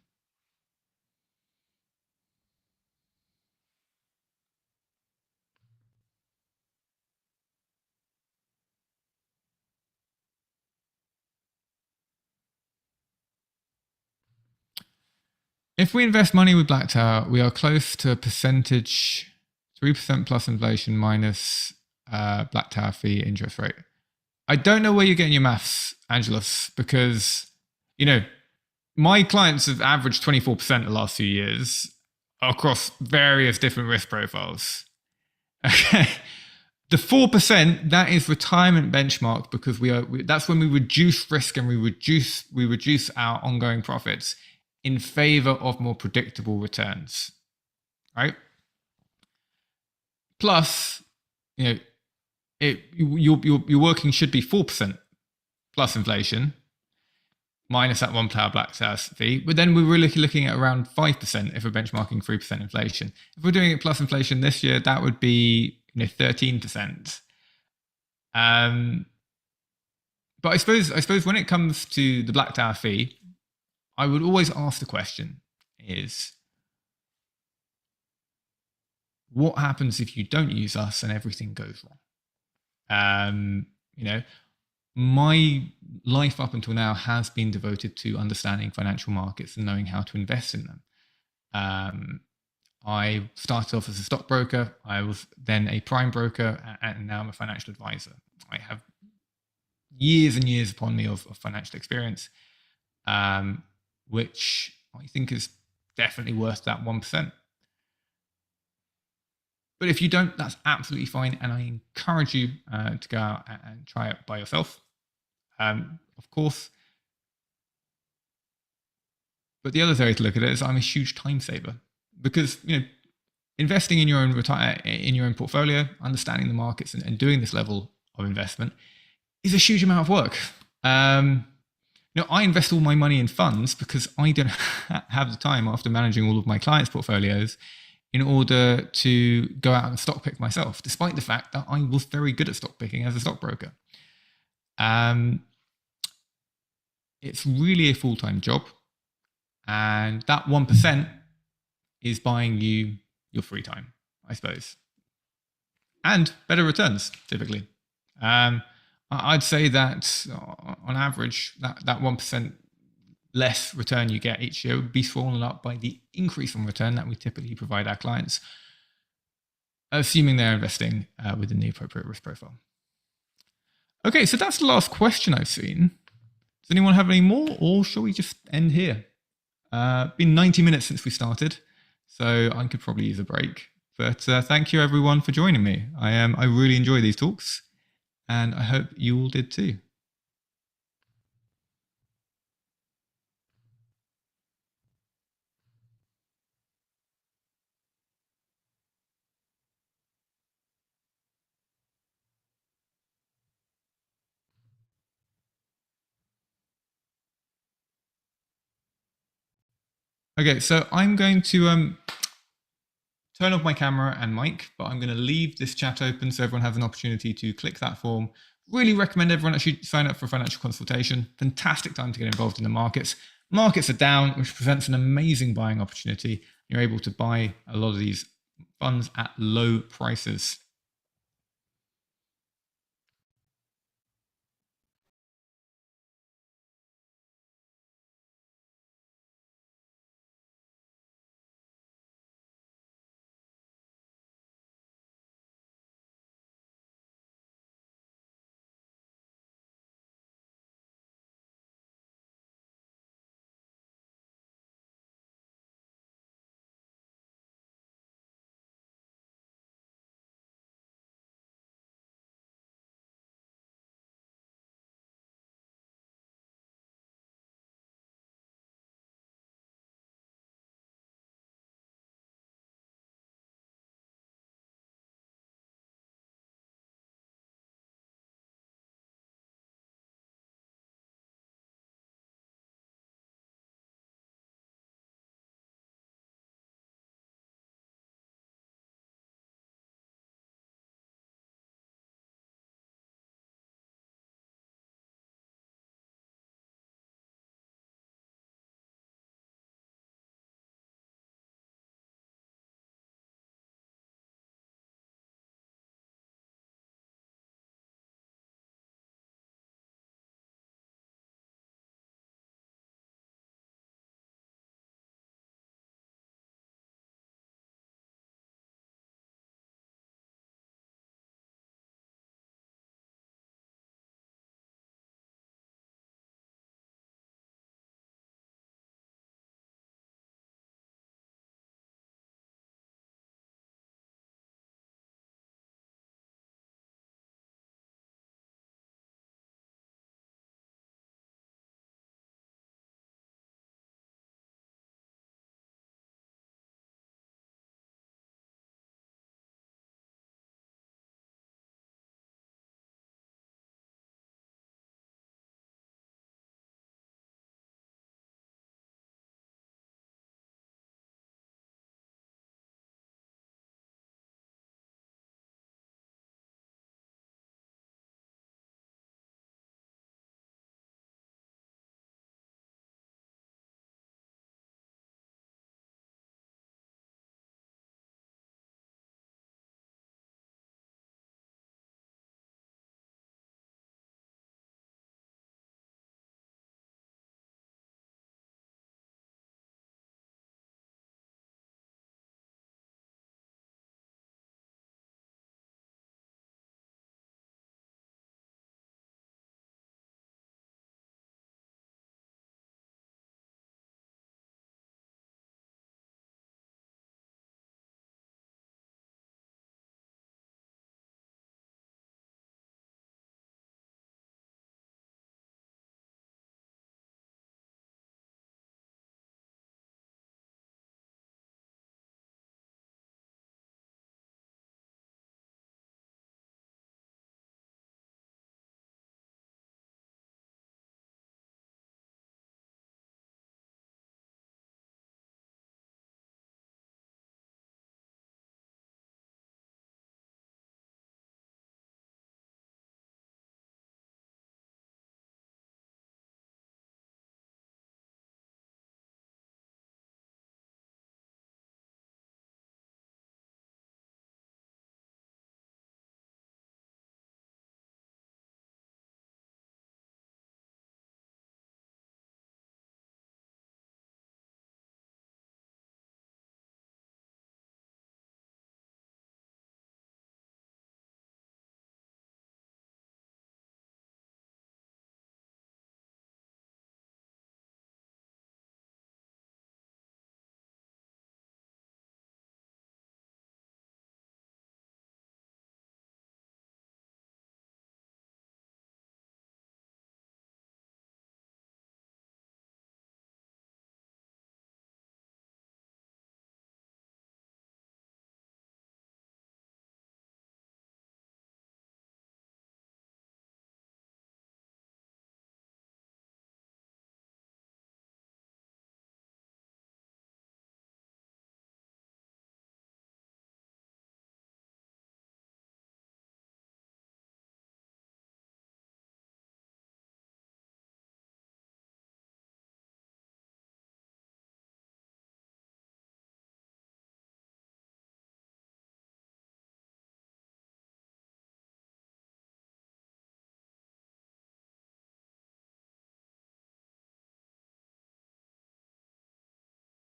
A: If we invest money with Black Tower, we are close to a percentage, 3% plus inflation minus Black Tower fee interest rate. I don't know where you're getting your maths, Angelos, because, my clients have averaged 24% the last few years across various different risk profiles. Okay. The 4%, that is retirement benchmark, because that's when we reduce risk and we reduce our ongoing profits in favor of more predictable returns, right? Plus, your working should be 4% plus inflation, minus that one Black Tower fee. But then we're really looking at around 5% if we're benchmarking 3% inflation. If we're doing it plus inflation this year, that would be 13%. But I suppose when it comes to the Black Tower fee, I would always ask the question is, what happens if you don't use us and everything goes wrong? My life up until now has been devoted to understanding financial markets and knowing how to invest in them. I started off as a stockbroker. I was then a prime broker, and now I'm a financial advisor. I have years and years upon me of financial experience, which I think is definitely worth that 1%. But if you don't, that's absolutely fine. And I encourage you to go out and try it by yourself, of course. But the other area to look at it is I'm a huge time saver, because investing in your own portfolio, understanding the markets, and doing this level of investment is a huge amount of work. I invest all my money in funds because I don't have the time after managing all of my clients' portfolios in order to go out and stock pick myself, despite the fact that I was very good at stock picking as a stockbroker. It's really a full-time job, and that 1% is buying you your free time, I suppose, and better returns typically. I'd say that on average, that 1% less return you get each year would be swollen up by the increase in return that we typically provide our clients, assuming they're investing within the appropriate risk profile. Okay, so that's the last question I've seen. Does anyone have any more, or shall we just end here? Been 90 minutes since we started, so I could probably use a break. But thank you everyone for joining me. I really enjoy these talks, and I hope you all did too. Okay, so I'm going to turn off my camera and mic, but I'm going to leave this chat open so everyone has an opportunity to click that form. Really recommend everyone actually sign up for a financial consultation. Fantastic time to get involved in the markets. Markets are down, which presents an amazing buying opportunity. You're able to buy a lot of these funds at low prices.